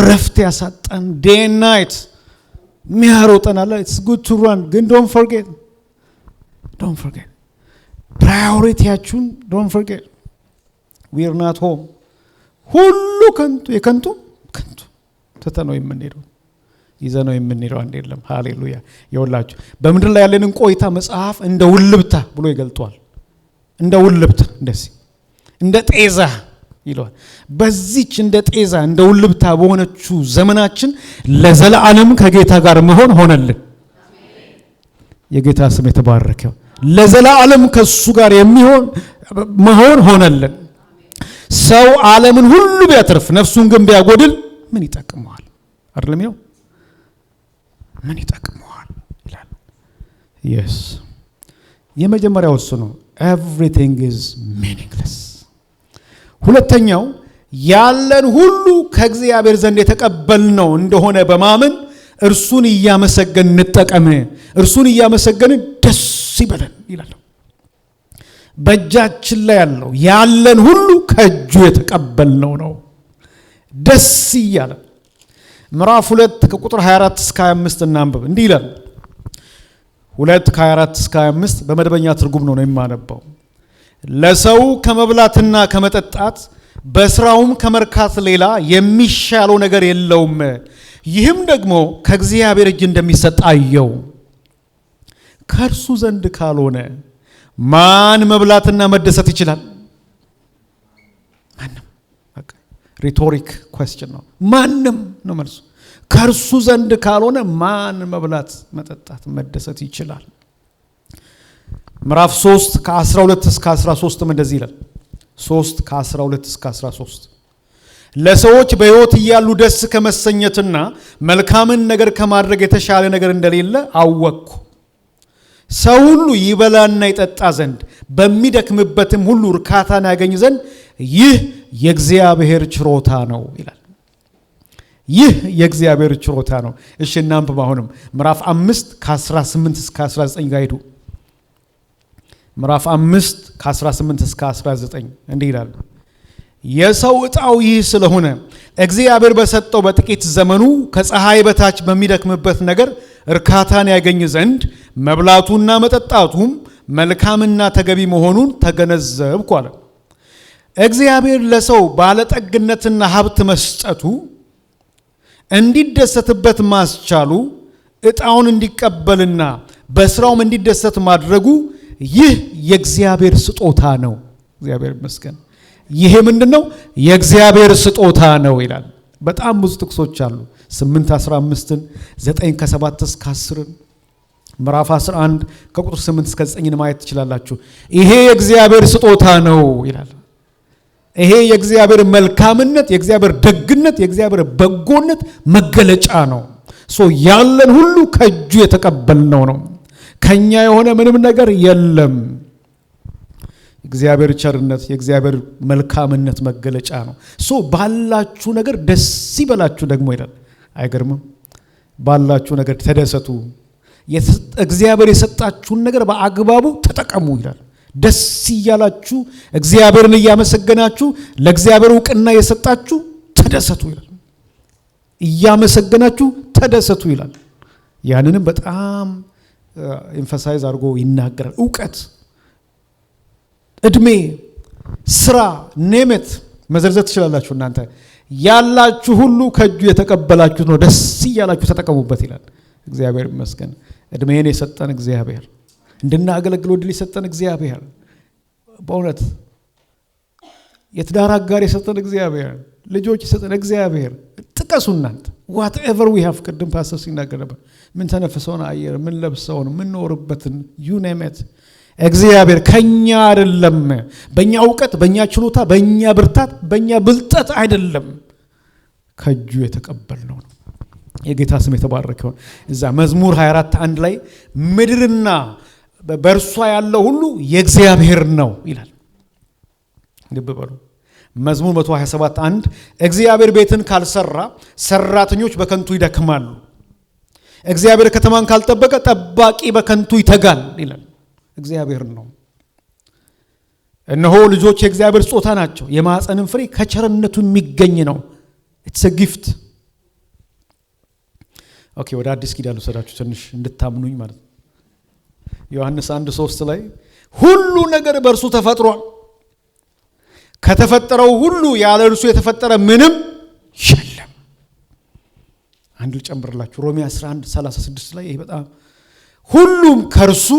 ረፍት ያሳጣን ዴይ ኤንድ ናይት የሚያሮጠን አለ። ኢትስ ጉድ ቱ ራን ግን ዶንት ፎርጌት ፕራዮሪቲያችሁን ዶንት ፎርጌት ዊ አር ናት ሆም። ሁሉ ከንቱ የከንቱ ከንቱ ተተነው የምንሄደው ይዘነው የምንሄደው አንድ የለም። ሃሌሉያ። ይወላችሁ በምድር ላይ ያለንን ቆይታ መጽሐፍ እንደ ውልብታ ብሎ ይገልጧል። እንደ ውልብታ እንደዚህ እንደ ጤዛ ይለዋል። በዚች እንደ ጤዛ እንደ ውልብታ በሆነችው ዘመናችን ለዘላለም ከጌታ ጋር መሆን ሆነልን። የጌታ ስም የተባረከ። ለዘላለም ከሱ ጋር የሚሆን መሆን ሆነልን። ሰው ዓለምን ሁሉ ቢያተርፍ ነፍሱን ግን ቢያጎድል ምን ይጠቅመዋል? አይደለም ይኸው ምን ይጠቅመዋል ይላል። yes የመጀመሪያው እሱ ነው። everything is meaningless። ሁለተኛው ያለን ሁሉ ከእግዚአብሔር ዘንድ የተቀበልነው እንደሆነ በማመን እርሱን እያመሰገን እንጠቀም። እርሱን እያመሰገን ደስ ይበለን ይላል። በእጃችን ላይ ያለን ሁሉ ከእጁ የተቀበልነው ነው። ደስ ይያለ ምዕራፍ 2 ከቁጥር 24 እስከ 25 እናንብብ። እንዲህ ይላል 2 ከ24 እስከ 25 በመደበኛ ትርጉም ነው የማነበው። ለሰው ከመብላትና ከመጠጣት በስራውም ከመርካት ሌላ የሚሻለው ነገር የለውም። ይህም ደግሞ ከእግዚአብሔር እጅ እንደሚሰጥ አየው። ከእርሱ ዘንድ ካልሆነ ማን መብላትና መደሰት ይችላል? ማንም። ሪቶሪክ ኩዌስችን ነው። ማንም ነው መልሱ። ከእርሱ ዘንድ ካልሆነ ማን መብላት መጠጣት መደሰት ይችላል? ምዕራፍ 3 ከ12 እስከ 13 እንደዚህ ይላል። 3 ከ12 እስከ 13 ለሰዎች በሕይወት እያሉ ደስ ከመሰኘትና መልካምን ነገር ከማድረግ የተሻለ ነገር እንደሌለ አወቅኩ። ሰው ሁሉ ይበላና ይጠጣ ዘንድ በሚደክምበትም ሁሉ እርካታን ያገኝ ዘንድ ይህ የእግዚአብሔር ችሮታ ነው ይላል። ይህ የእግዚአብሔር ችሮታ ነው። እሺ እናንብብ። አሁንም ምዕራፍ 5 ከ18 እስከ 19 ጋር ሄዱ። ምዕራፍ 5 ከ18 እስከ 19 እንዲህ ይላል። የሰው ዕጣው ይህ ስለሆነ እግዚአብሔር በሰጠው በጥቂት ዘመኑ ከፀሐይ በታች በሚደክምበት ነገር እርካታን ያገኝ ዘንድ መብላቱና መጠጣቱም መልካምና ተገቢ መሆኑን ተገነዘብኩ አለ። እግዚአብሔር ለሰው ባለጠግነትና ሀብት መስጠቱ እንዲደሰትበት ማስቻሉ ዕጣውን እንዲቀበልና በስራውም እንዲደሰት ማድረጉ ይህ የእግዚአብሔር ስጦታ ነው። እግዚአብሔር ይመስገን። ይሄ ምንድነው? የእግዚአብሔር ስጦታ ነው ይላል። በጣም ብዙ ጥቅሶች አሉ። 8:15 9 ከ7 እስከ 10 ምዕራፍ 11 ከቁጥር 8 እስከ 9 ማየት ትችላላችሁ። ይሄ የእግዚአብሔር ስጦታ ነው ይላል። ይሄ የእግዚአብሔር መልካምነት፣ የእግዚአብሔር ደግነት፣ የእግዚአብሔር በጎነት መገለጫ ነው። ያለን ሁሉ ከእጁ የተቀበልነው ነው። ከኛ የሆነ ምንም ነገር የለም። እግዚአብሔር ቸርነት፣ የእግዚአብሔር መልካምነት መገለጫ ነው። ባላችሁ ነገር ደስ ይበላችሁ ደግሞ ይላል። አይገርምም? ባላችሁ ነገር ተደሰቱ። እግዚአብሔር የሰጣችሁን ነገር በአግባቡ ተጠቀሙ ይላል። ደስ እያላችሁ እግዚአብሔርን እያመሰገናችሁ ለእግዚአብሔር ዕውቅና የሰጣችሁ ተደሰቱ ይላል። እያመሰገናችሁ ተደሰቱ ይላል። ያንንም በጣም ኤምፋሳይዝ አድርጎ ይናገራል። ዕውቀት፣ እድሜ፣ ስራ፣ ኔመት መዘርዘር ትችላላችሁ። እናንተ ያላችሁ ሁሉ ከእጁ የተቀበላችሁት ነው። ደስ እያላችሁ ተጠቀሙበት ይላል። እግዚአብሔር ይመስገን። እድሜን የሰጠን እግዚአብሔር፣ እንድናገለግለው ዕድል የሰጠን እግዚአብሔር፣ በእውነት የትዳር አጋር የሰጠን እግዚአብሔር፣ ልጆች የሰጠን እግዚአብሔር። ጥቀሱ እናንተ whatever we have። ቅድም ፓስተር ሲናገር ነበር። ምን ተነፍሰውን አየር፣ ምን ለብሰውን፣ ምን ኖርበትን you name it። እግዚአብሔር ከኛ አይደለም። በእኛ ዕውቀት፣ በእኛ ችሎታ፣ በእኛ ብርታት፣ በእኛ ብልጠት አይደለም። ከእጁ የተቀበልነው ነው። የጌታ ስም የተባረከ ይሁን። እዛ መዝሙር 24:1 ላይ ምድርና በእርሷ ያለው ሁሉ የእግዚአብሔር ነው ይላል። ልብ በሉ። መዝሙር 127:1 እግዚአብሔር ቤትን ካልሰራ ሰራተኞች በከንቱ ይደክማሉ፣ እግዚአብሔር ከተማን ካልጠበቀ ጠባቂ በከንቱ ይተጋል ይላል። እግዚአብሔር ነው። እነሆ ልጆች የእግዚአብሔር ስጦታ ናቸው፣ የማኅፀንም ፍሬ ከቸርነቱ የሚገኝ ነው። ኢትስ አ ጊፍት። ኦኬ፣ ወደ አዲስ ኪዳን ልወስዳችሁ ትንሽ እንድታምኑኝ ማለት ነው። ዮሐንስ 1:3 ላይ ሁሉ ነገር በእርሱ ተፈጥሯል፣ ከተፈጠረው ሁሉ ያለ እርሱ የተፈጠረ ምንም የለም። አንድ ልጨምርላችሁ ሮሜ 11:36 ላይ ይሄ በጣም ሁሉም ከእርሱ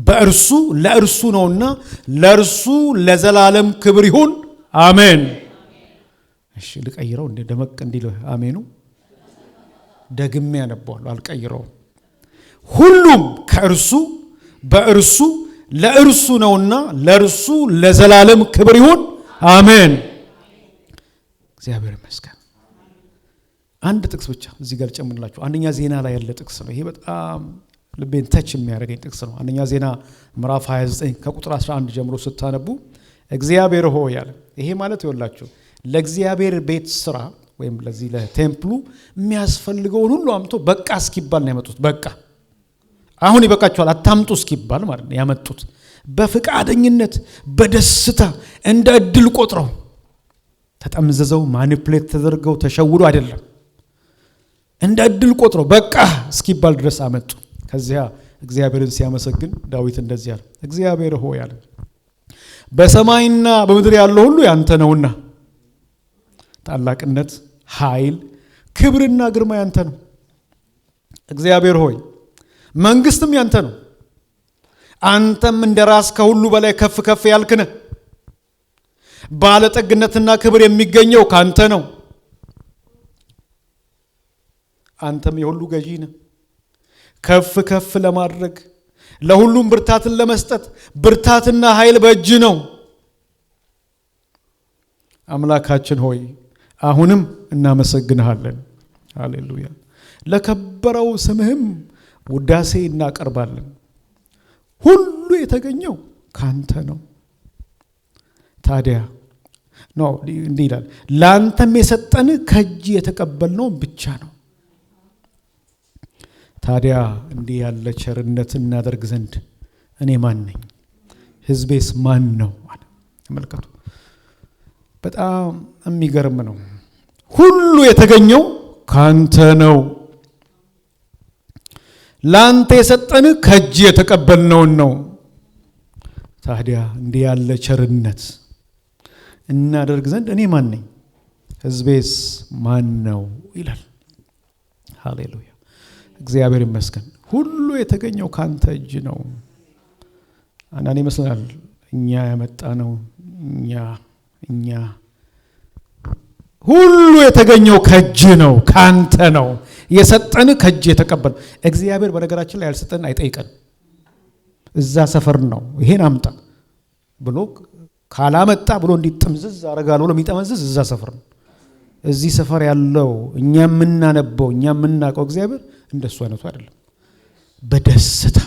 በእርሱ ለእርሱ ነውና ለእርሱ ለዘላለም ክብር ይሁን አሜን። እሺ ልቀይረው እንደ ደመቅ እንዲል አሜኑ ደግሜ ያነባዋለሁ አልቀይረው። ሁሉም ከእርሱ በእርሱ ለእርሱ ነውና ለእርሱ ለዘላለም ክብር ይሁን አሜን። እግዚአብሔር ይመስገን። አንድ ጥቅስ ብቻ እዚህ ጋር ጨምርላችሁ። አንደኛ ዜና ላይ ያለ ጥቅስ ነው። ይሄ በጣም ልቤን ተች የሚያደርገኝ ጥቅስ ነው። አንደኛ ዜና ምዕራፍ 29 ከቁጥር 11 ጀምሮ ስታነቡ እግዚአብሔር ሆይ ያለ። ይሄ ማለት ይወላችሁ ለእግዚአብሔር ቤት ስራ ወይም ለዚህ ለቴምፕሉ የሚያስፈልገውን ሁሉ አምጥቶ በቃ እስኪባል ነው ያመጡት። በቃ አሁን ይበቃቸዋል አታምጡ እስኪባል ማለት ነው ያመጡት። በፍቃደኝነት በደስታ እንደ እድል ቆጥረው ተጠምዘዘው ማኒፕሌት ተደርገው ተሸውዶ አይደለም። እንደ እድል ቆጥረው በቃ እስኪባል ድረስ አመጡ። ከዚያ እግዚአብሔርን ሲያመሰግን ዳዊት እንደዚህ አለ፣ እግዚአብሔር ሆይ አለ በሰማይና በምድር ያለው ሁሉ ያንተ ነውና ታላቅነት፣ ኃይል፣ ክብርና ግርማ ያንተ ነው። እግዚአብሔር ሆይ መንግስትም ያንተ ነው። አንተም እንደራስ ከሁሉ በላይ ከፍ ከፍ ያልክ ነህ። ባለጠግነትና ክብር የሚገኘው ካንተ ነው። አንተም የሁሉ ገዢ ነህ። ከፍ ከፍ ለማድረግ ለሁሉም ብርታትን ለመስጠት ብርታትና ኃይል በእጅ ነው። አምላካችን ሆይ አሁንም እናመሰግንሃለን። ሃሌሉያ። ለከበረው ስምህም ውዳሴ እናቀርባለን። ሁሉ የተገኘው ካንተ ነው። ታዲያ ነው እንዲህ ይላል፣ ላንተም የሰጠን ከእጅ የተቀበልነው ብቻ ነው። ታዲያ እንዲህ ያለ ቸርነት እናደርግ ዘንድ እኔ ማን ነኝ? ሕዝቤስ ማን ነው? አለ። ተመልከቱ፣ በጣም የሚገርም ነው። ሁሉ የተገኘው ካንተ ነው። ላንተ የሰጠን ከእጅ የተቀበልነውን ነው። ታዲያ እንዲህ ያለ ቸርነት እናደርግ ዘንድ እኔ ማን ነኝ? ሕዝቤስ ማን ነው? ይላል። ሃሌሉያ። እግዚአብሔር ይመስገን። ሁሉ የተገኘው ካንተ እጅ ነው። አንዳንዴ ይመስላል እኛ ያመጣ ነው እኛ ሁሉ የተገኘው ከእጅ ነው፣ ካንተ ነው። የሰጠን ከእጅ የተቀበል። እግዚአብሔር በነገራችን ላይ ያልሰጠን አይጠይቀን። እዛ ሰፈር ነው ይሄን አምጣ ብሎ ካላመጣ ብሎ እንዲጥምዝዝ አረጋለሁ ብሎ የሚጠመዝዝ እዛ ሰፈር ነው። እዚህ ሰፈር ያለው እኛ የምናነበው እኛ የምናውቀው እግዚአብሔር እንደሱ አይነቱ አይደለም። በደስታ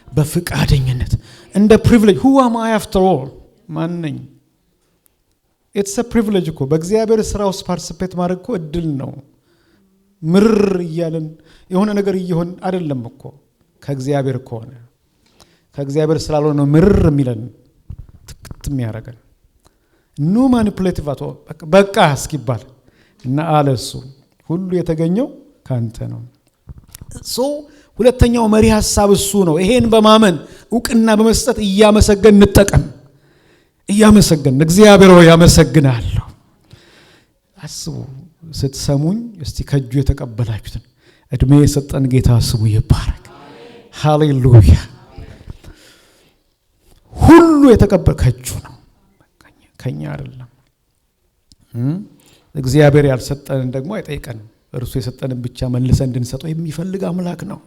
በፍቃደኝነት እንደ ፕሪቪሌጅ who am I after all ማን ነኝ? it's a privilege እኮ በእግዚአብሔር ስራ ውስጥ ፓርቲሲፔት ማድረግ እኮ እድል ነው። ምርር እያለን የሆነ ነገር እየሆን አይደለም እኮ ከእግዚአብሔር ከሆነ ከእግዚአብሔር ስላልሆነ ነው ምርር የሚለን ትክት የሚያደርገን። ኖ ማኒፑሌቲቭ አቶ በቃ እስኪባል እና አለ እሱ ሁሉ የተገኘው ካንተ ነው። ሶ ሁለተኛው መሪ ሐሳብ እሱ ነው። ይሄን በማመን ዕውቅና በመስጠት እያመሰገን እንጠቀም። እያመሰገን እግዚአብሔር ሆይ ያመሰግናለሁ። አስቡ ስትሰሙኝ እስቲ ከእጁ የተቀበላችሁትን እድሜ የሰጠን ጌታ ስሙ ይባረክ። ሃሌሉያ። ሁሉ የተቀበለ ከእጁ ነው፣ ከኛ አይደለም። እግዚአብሔር ያልሰጠንን ደግሞ አይጠይቀንም። እርሱ የሰጠንን ብቻ መልሰን እንድንሰጠው የሚፈልግ አምላክ ነው።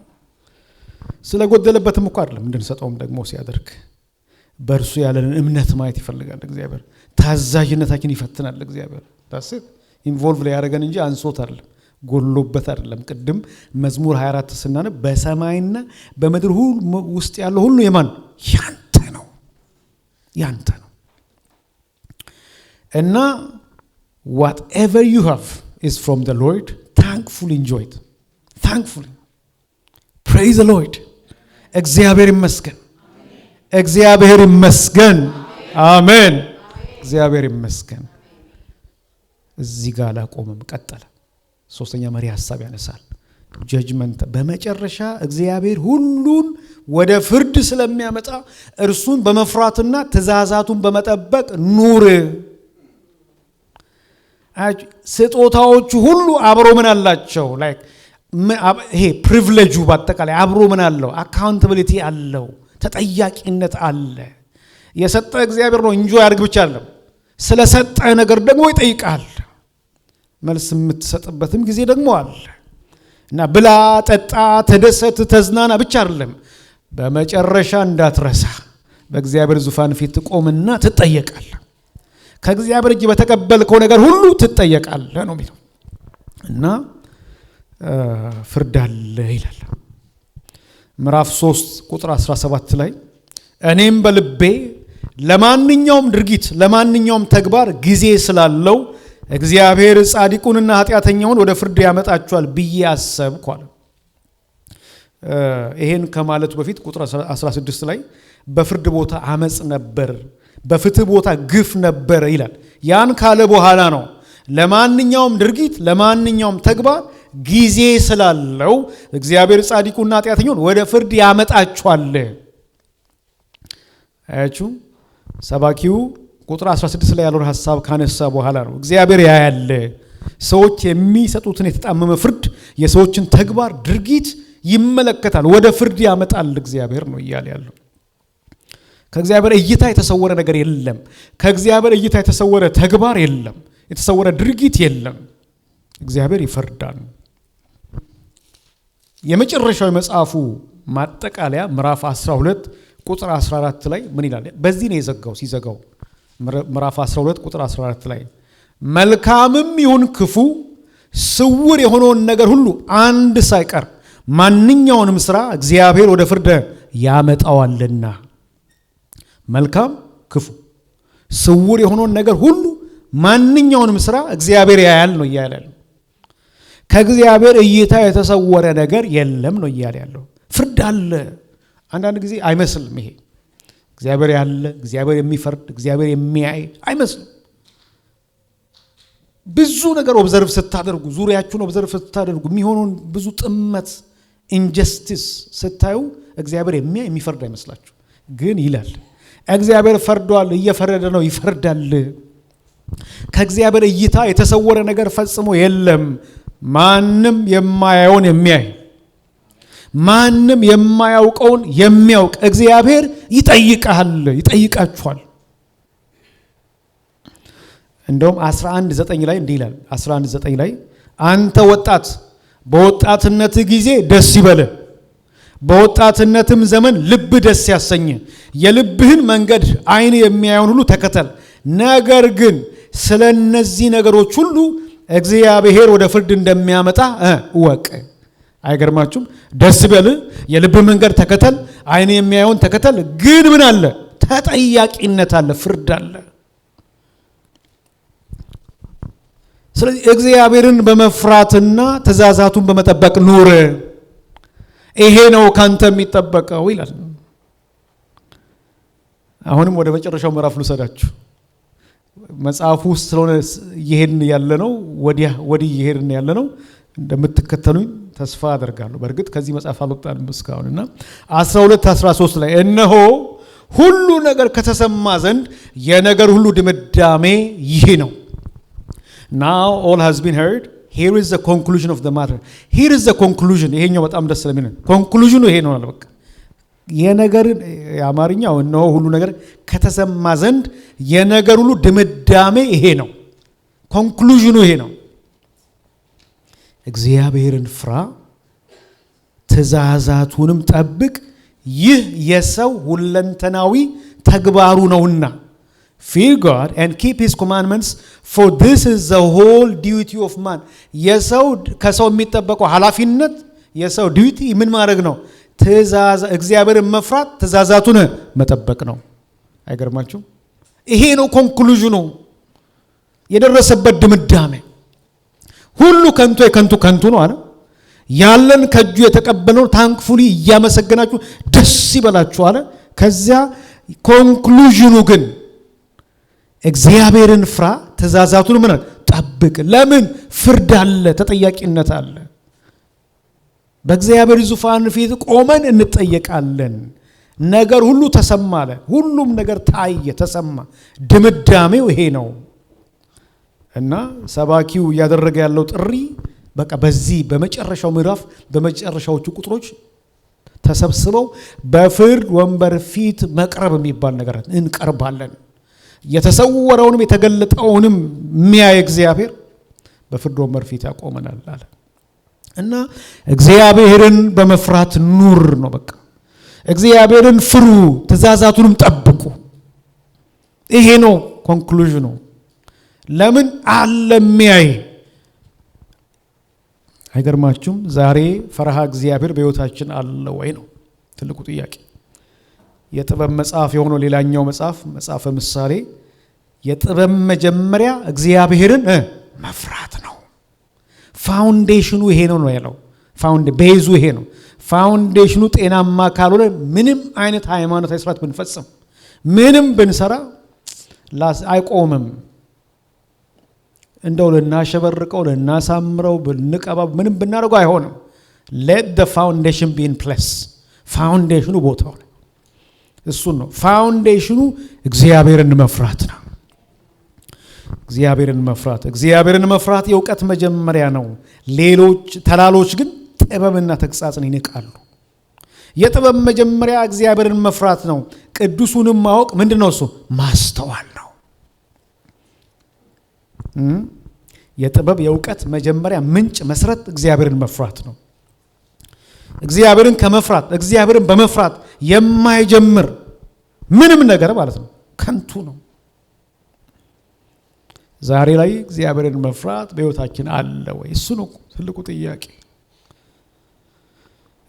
ስለጎደለበትም እኮ አይደለም እንድንሰጠውም ደግሞ ሲያደርግ በእርሱ ያለንን እምነት ማየት ይፈልጋል እግዚአብሔር። ታዛዥነታችን ይፈትናል እግዚአብሔር። ታስብ ኢንቮልቭ ላይ ያደረገን እንጂ አንሶት አይደለም፣ ጎሎበት አይደለም። ቅድም መዝሙር 24 ስናነብ በሰማይና በምድር ሁሉ ውስጥ ያለው ሁሉ የማን ያንተ ነው፣ ያንተ ነው። እና whatever you have is from the Lord. Thankfully enjoy it. Thankfully praise the Lord. እግዚአብሔር ይመስገን፣ እግዚአብሔር ይመስገን። አሜን። እግዚአብሔር ይመስገን። እዚህ ጋር አላቆመም፣ ቀጠለ። ሶስተኛ መሪ ሐሳብ ያነሳል። ጀጅመንት። በመጨረሻ እግዚአብሔር ሁሉን ወደ ፍርድ ስለሚያመጣ እርሱን በመፍራትና ትእዛዛቱን በመጠበቅ ኑር። ስጦታዎቹ ሁሉ አብሮ ምን አላቸው? ላይክ ይሄ ፕሪቪሌጁ በአጠቃላይ አብሮ ምን አለው? አካውንታቢሊቲ አለው፣ ተጠያቂነት አለ። የሰጠ እግዚአብሔር ነው እንጂ ያድርግ ብቻ አይደለም። ስለሰጠ ነገር ደግሞ ይጠይቃል። መልስ የምትሰጥበትም ጊዜ ደግሞ አለ እና ብላ፣ ጠጣ፣ ተደሰት፣ ተዝናና ብቻ አይደለም። በመጨረሻ እንዳትረሳ በእግዚአብሔር ዙፋን ፊት ትቆምና ትጠየቃለህ። ከእግዚአብሔር እጅ በተቀበልከው ነገር ሁሉ ትጠየቃለህ ነው የሚለው እና ፍርድ አለ ይላል። ምዕራፍ 3 ቁጥር 17 ላይ እኔም በልቤ ለማንኛውም ድርጊት ለማንኛውም ተግባር ጊዜ ስላለው እግዚአብሔር ጻድቁንና ኃጢአተኛውን ወደ ፍርድ ያመጣቸዋል ብዬ አሰብኩ አለ። ይሄን ከማለቱ በፊት ቁጥር 16 ላይ በፍርድ ቦታ አመጽ ነበር፣ በፍትህ ቦታ ግፍ ነበር ይላል። ያን ካለ በኋላ ነው ለማንኛውም ድርጊት ለማንኛውም ተግባር ጊዜ ስላለው እግዚአብሔር ጻድቁና ኃጢአተኛውን ወደ ፍርድ ያመጣቸዋል። አያችሁ፣ ሰባኪው ቁጥር 16 ላይ ያለውን ሐሳብ ካነሳ በኋላ ነው እግዚአብሔር ያያል፣ ሰዎች የሚሰጡትን የተጣመመ ፍርድ፣ የሰዎችን ተግባር ድርጊት ይመለከታል፣ ወደ ፍርድ ያመጣል እግዚአብሔር ነው እያለ ያለው። ከእግዚአብሔር እይታ የተሰወረ ነገር የለም። ከእግዚአብሔር እይታ የተሰወረ ተግባር የለም። የተሰወረ ድርጊት የለም። እግዚአብሔር ይፈርዳል። የመጨረሻው የመጽሐፉ ማጠቃለያ ምዕራፍ 12 ቁጥር 14 ላይ ምን ይላል? በዚህ ነው የዘጋው። ሲዘጋው ምዕራፍ 12 ቁጥር 14 ላይ መልካምም ይሁን ክፉ ስውር የሆነውን ነገር ሁሉ አንድ ሳይቀር ማንኛውንም ስራ እግዚአብሔር ወደ ፍርድ ያመጣዋልና። መልካም ክፉ ስውር የሆነውን ነገር ሁሉ ማንኛውንም ስራ እግዚአብሔር ያያል ነው እያለ ያለው። ከእግዚአብሔር እይታ የተሰወረ ነገር የለም ነው እያለ ያለው። ፍርድ አለ። አንዳንድ ጊዜ አይመስልም። ይሄ እግዚአብሔር ያለ፣ እግዚአብሔር የሚፈርድ፣ እግዚአብሔር የሚያይ አይመስልም። ብዙ ነገር ኦብዘርቭ ስታደርጉ፣ ዙሪያችሁን ኦብዘርቭ ስታደርጉ የሚሆነውን ብዙ ጥመት ኢንጀስቲስ ስታዩ እግዚአብሔር የሚያይ የሚፈርድ አይመስላችሁ። ግን ይላል እግዚአብሔር ፈርዷል፣ እየፈረደ ነው፣ ይፈርዳል። ከእግዚአብሔር እይታ የተሰወረ ነገር ፈጽሞ የለም። ማንም የማያየውን የሚያይ፣ ማንም የማያውቀውን የሚያውቅ እግዚአብሔር ይጠይቃል፣ ይጠይቃችኋል። እንደውም 11:9 ላይ እንዲህ ይላል። 11:9 ላይ አንተ ወጣት በወጣትነት ጊዜ ደስ ይበል፣ በወጣትነትም ዘመን ልብ ደስ ያሰኝ፣ የልብህን መንገድ ዓይን የሚያየውን ሁሉ ተከተል። ነገር ግን ስለ እነዚህ ነገሮች ሁሉ እግዚአብሔር ወደ ፍርድ እንደሚያመጣ እወቅ። አይገርማችሁም? ደስ ይበል፣ የልብ መንገድ ተከተል፣ ዓይን የሚያየውን ተከተል። ግን ምን አለ? ተጠያቂነት አለ፣ ፍርድ አለ። ስለዚህ እግዚአብሔርን በመፍራትና ትእዛዛቱን በመጠበቅ ኑር። ይሄ ነው ካንተ የሚጠበቀው ይላል። አሁንም ወደ መጨረሻው ምዕራፍ ልውሰዳችሁ። መጽሐፉ ውስጥ ስለሆነ እየሄድን ያለ ነው፣ ወዲህ እየሄድን ያለ ነው። እንደምትከተሉኝ ተስፋ አደርጋለሁ። በእርግጥ ከዚህ መጽሐፍ አልወጣንም እስካሁንና 12:13 ላይ እነሆ ሁሉ ነገር ከተሰማ ዘንድ የነገር ሁሉ ድምዳሜ ይህ ነው። Now all has been heard. Here is the conclusion of the matter. Here is the conclusion. ይሄኛው በጣም ደስ ስለሚል ኮንክሉዥኑ ይሄ ነው። በቃ የነገር የአማርኛው እነሆ ሁሉ ነገር ከተሰማ ዘንድ የነገር ሁሉ ድምዳሜ ይሄ ነው። ኮንክሉዥኑ ይሄ ነው። እግዚአብሔርን ፍራ፣ ትእዛዛቱንም ጠብቅ፣ ይህ የሰው ሁለንተናዊ ተግባሩ ነውና። Fear God and keep his commandments, for this is the whole duty of man. የሰው ከሰው የሚጠበቀው ኃላፊነት የሰው ዲዩቲ ምን ማድረግ ነው? እግዚአብሔርን መፍራት፣ ትእዛዛቱን መጠበቅ ነው። አይገርማችሁም? ይሄ ነው ኮንክሉዥኑ፣ የደረሰበት ድምዳሜ። ሁሉ ከንቱ የከንቱ ከንቱ ነው አለ። ያለን ከእጁ የተቀበልነው ታንክፉሊ እያመሰገናችሁ ደስ ይበላችሁ አለ። ከዚያ ኮንክሉዥኑ ግን እግዚአብሔርን ፍራ፣ ትእዛዛቱን ምን ጠብቅ። ለምን? ፍርድ አለ፣ ተጠያቂነት አለ። በእግዚአብሔር ዙፋን ፊት ቆመን እንጠየቃለን። ነገር ሁሉ ተሰማ አለ። ሁሉም ነገር ታየ፣ ተሰማ። ድምዳሜው ይሄ ነው። እና ሰባኪው እያደረገ ያለው ጥሪ በቃ በዚህ በመጨረሻው ምዕራፍ በመጨረሻዎቹ ቁጥሮች ተሰብስበው በፍርድ ወንበር ፊት መቅረብ የሚባል ነገር እንቀርባለን። የተሰወረውንም የተገለጠውንም የሚያይ እግዚአብሔር በፍርድ ወንበር ፊት ያቆመናል አለ እና እግዚአብሔርን በመፍራት ኑር ነው። በቃ እግዚአብሔርን ፍሩ፣ ትእዛዛቱንም ጠብቁ። ይሄ ነው ኮንክሉዥኑ። ለምን አለ የሚያይ። አይገርማችሁም? ዛሬ ፈርሃ እግዚአብሔር በሕይወታችን አለ ወይ ነው ትልቁ ጥያቄ። የጥበብ መጽሐፍ የሆነው ሌላኛው መጽሐፈ ምሳሌ የጥበብ መጀመሪያ እግዚአብሔርን መፍራት ነው። ፋውንዴሽኑ ይሄ ነው ያለው። ቤዙ ይሄ ነው። ፋውንዴሽኑ ጤናማ ካልሆነ ምንም አይነት ሃይማኖታዊ ስርዓት ብንፈጽም ምንም ብንሰራ አይቆምም። እንደው ልናሸበርቀው ልናሳምረው ብንቀባብ ምንም ብናደርገው አይሆንም። let the foundation be in place። ፋውንዴሽኑ ቦታው ላይ እሱን ነው። ፋውንዴሽኑ እግዚአብሔርን መፍራት ነው። እግዚአብሔርን መፍራት የእውቀት መጀመሪያ ነው። ሌሎች ተላሎች ግን ጥበብና ተግሳጽን ይንቃሉ። የጥበብ መጀመሪያ እግዚአብሔርን መፍራት ነው። ቅዱሱንም ማወቅ ምንድነው? እሱ ማስተዋል ነው። የጥበብ የእውቀት መጀመሪያ ምንጭ መሰረት እግዚአብሔርን መፍራት ነው። እግዚአብሔርን በመፍራት የማይጀምር ምንም ነገር ማለት ነው ከንቱ ነው። ዛሬ ላይ እግዚአብሔርን መፍራት በሕይወታችን አለ ወይ? እሱ ነው ትልቁ ጥያቄ።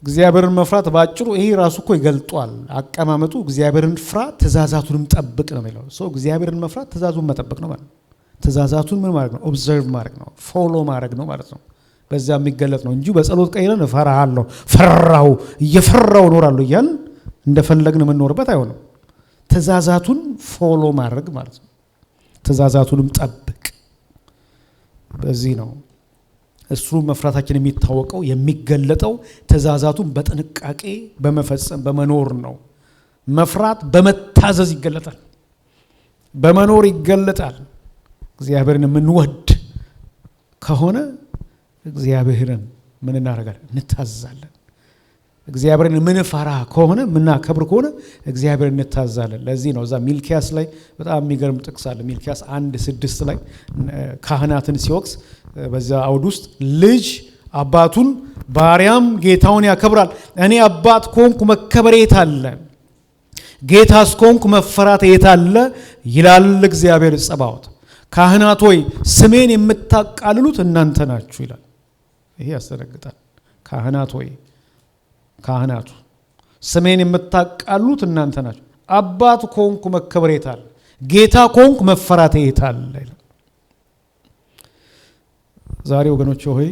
እግዚአብሔርን መፍራት ባጭሩ ይሄ ራሱ እኮ ይገልጧል አቀማመጡ። እግዚአብሔርን ፍራ ትእዛዛቱንም ጠብቅ ነው የሚለው። እግዚአብሔርን መፍራት ትእዛዙን መጠበቅ ነው ማለት ነው። ትእዛዛቱን ምን ማድረግ ነው? ኦብዘርቭ ማድረግ ነው፣ ፎሎ ማድረግ ነው ማለት ነው። በዛ የሚገለጥ ነው እንጂ በጸሎት ቀይረን እፈራሃለሁ፣ እየፈራው እኖራለሁ እያልን እንደፈለግን የምንኖርበት አይሆንም። ትእዛዛቱን ፎሎ ማድረግ ማለት ነው። ትእዛዛቱንም ጠብቅ። በዚህ ነው እሱ መፍራታችን የሚታወቀው የሚገለጠው ትእዛዛቱን በጥንቃቄ በመፈጸም በመኖር ነው። መፍራት በመታዘዝ ይገለጣል፣ በመኖር ይገለጣል። እግዚአብሔርን የምንወድ ከሆነ እግዚአብሔርን ምን እናደርጋለን? እንታዘዛለን። እግዚአብሔርን የምንፈራ ከሆነ የምናከብር ከሆነ እግዚአብሔርን እንታዘዛለን። ለዚህ ነው እዛ ሚልኪያስ ላይ በጣም የሚገርም ጥቅስ አለ። ሚልኪያስ 1:6 ላይ ካህናትን ሲወቅስ በዛ አውድ ውስጥ ልጅ አባቱን ባሪያም ጌታውን ያከብራል። እኔ አባት ከሆንኩ መከበር የት አለ? ጌታስ ከሆንኩ መፈራት የት አለ? ይላል እግዚአብሔር ጸባዖት። ካህናት ሆይ ስሜን የምታቃልሉት እናንተ ናችሁ ይላል። ይሄ ያስደነግጣል። ካህናቱ ስሜን የምታቃሉት እናንተ ናችሁ። አባት ከሆንኩ መከበር የት አለ? ጌታ ከሆንኩ መፈራት የት አለ ይላል። ዛሬ ወገኖች ሆይ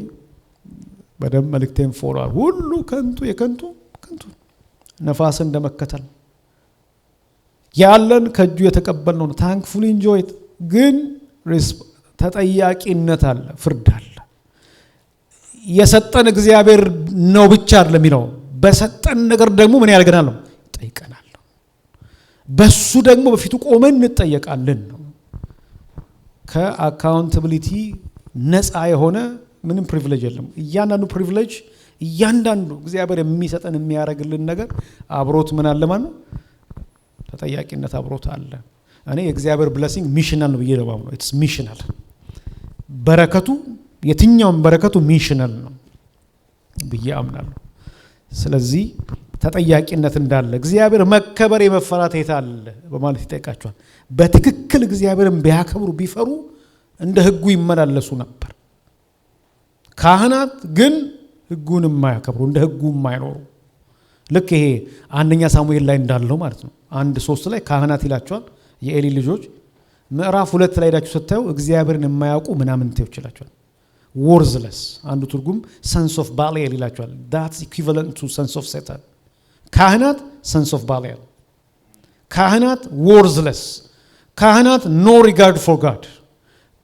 በደም መልእክቴን ፎሎዋል። ሁሉ የከንቱ ነፋስ እንደመከተል ያለን ከእጁ የተቀበልነው ነው። ታንክፉሊ ኢንጆይ ኢት። ግን ተጠያቂነት አለ፣ ፍርድ አለ። የሰጠን እግዚአብሔር ነው ብቻ አይደለም የሚለው፣ በሰጠን ነገር ደግሞ ምን ያደርገናል? ይጠይቀናል። በሱ ደግሞ በፊቱ ቆመን እንጠየቃለን ነው። ከአካውንታቢሊቲ ነፃ የሆነ ምንም ፕሪቪሌጅ የለም። እያንዳንዱ ፕሪቪሌጅ እያንዳንዱ እግዚአብሔር የሚሰጠን የሚያደርግልን ነገር አብሮት ምን አለ ማለት ነው? ተጠያቂነት አብሮት አለ። እኔ የእግዚአብሔር ብለሲንግ ሚሽናል ነው ብዬ ነው ማለት ነው። ኢትስ ሚሽናል። በረከቱ የትኛውም በረከቱ ሚሽናል ነው ብዬ አምናለሁ። ስለዚህ ተጠያቂነት እንዳለ እግዚአብሔር መከበር የመፈራት የት አለ በማለት ይጠይቃቸዋል። በትክክል እግዚአብሔርን ቢያከብሩ ቢፈሩ እንደ ሕጉ ይመላለሱ ነበር። ካህናት ግን ሕጉን የማያከብሩ እንደ ሕጉ የማይኖሩ ልክ ይሄ አንደኛ ሳሙኤል ላይ እንዳለው ማለት ነው። 1:3 ላይ ካህናት ይላቸዋል የኤሊ ልጆች። ምዕራፍ 2 ላይ ሄዳችሁ ስታዩ እግዚአብሔርን የማያውቁ ምናምንቴዎች ይላቸዋል። ወርዝለስ አንዱ ትርጉም ሰንስ ኦፍ ባሊያል ይላቸዋል። that's equivalent to sense of Satan። ካህናት ሰንስ ኦፍ ባሊያል፣ ካህናት ወርዝለስ፣ ካህናት no regard for God፣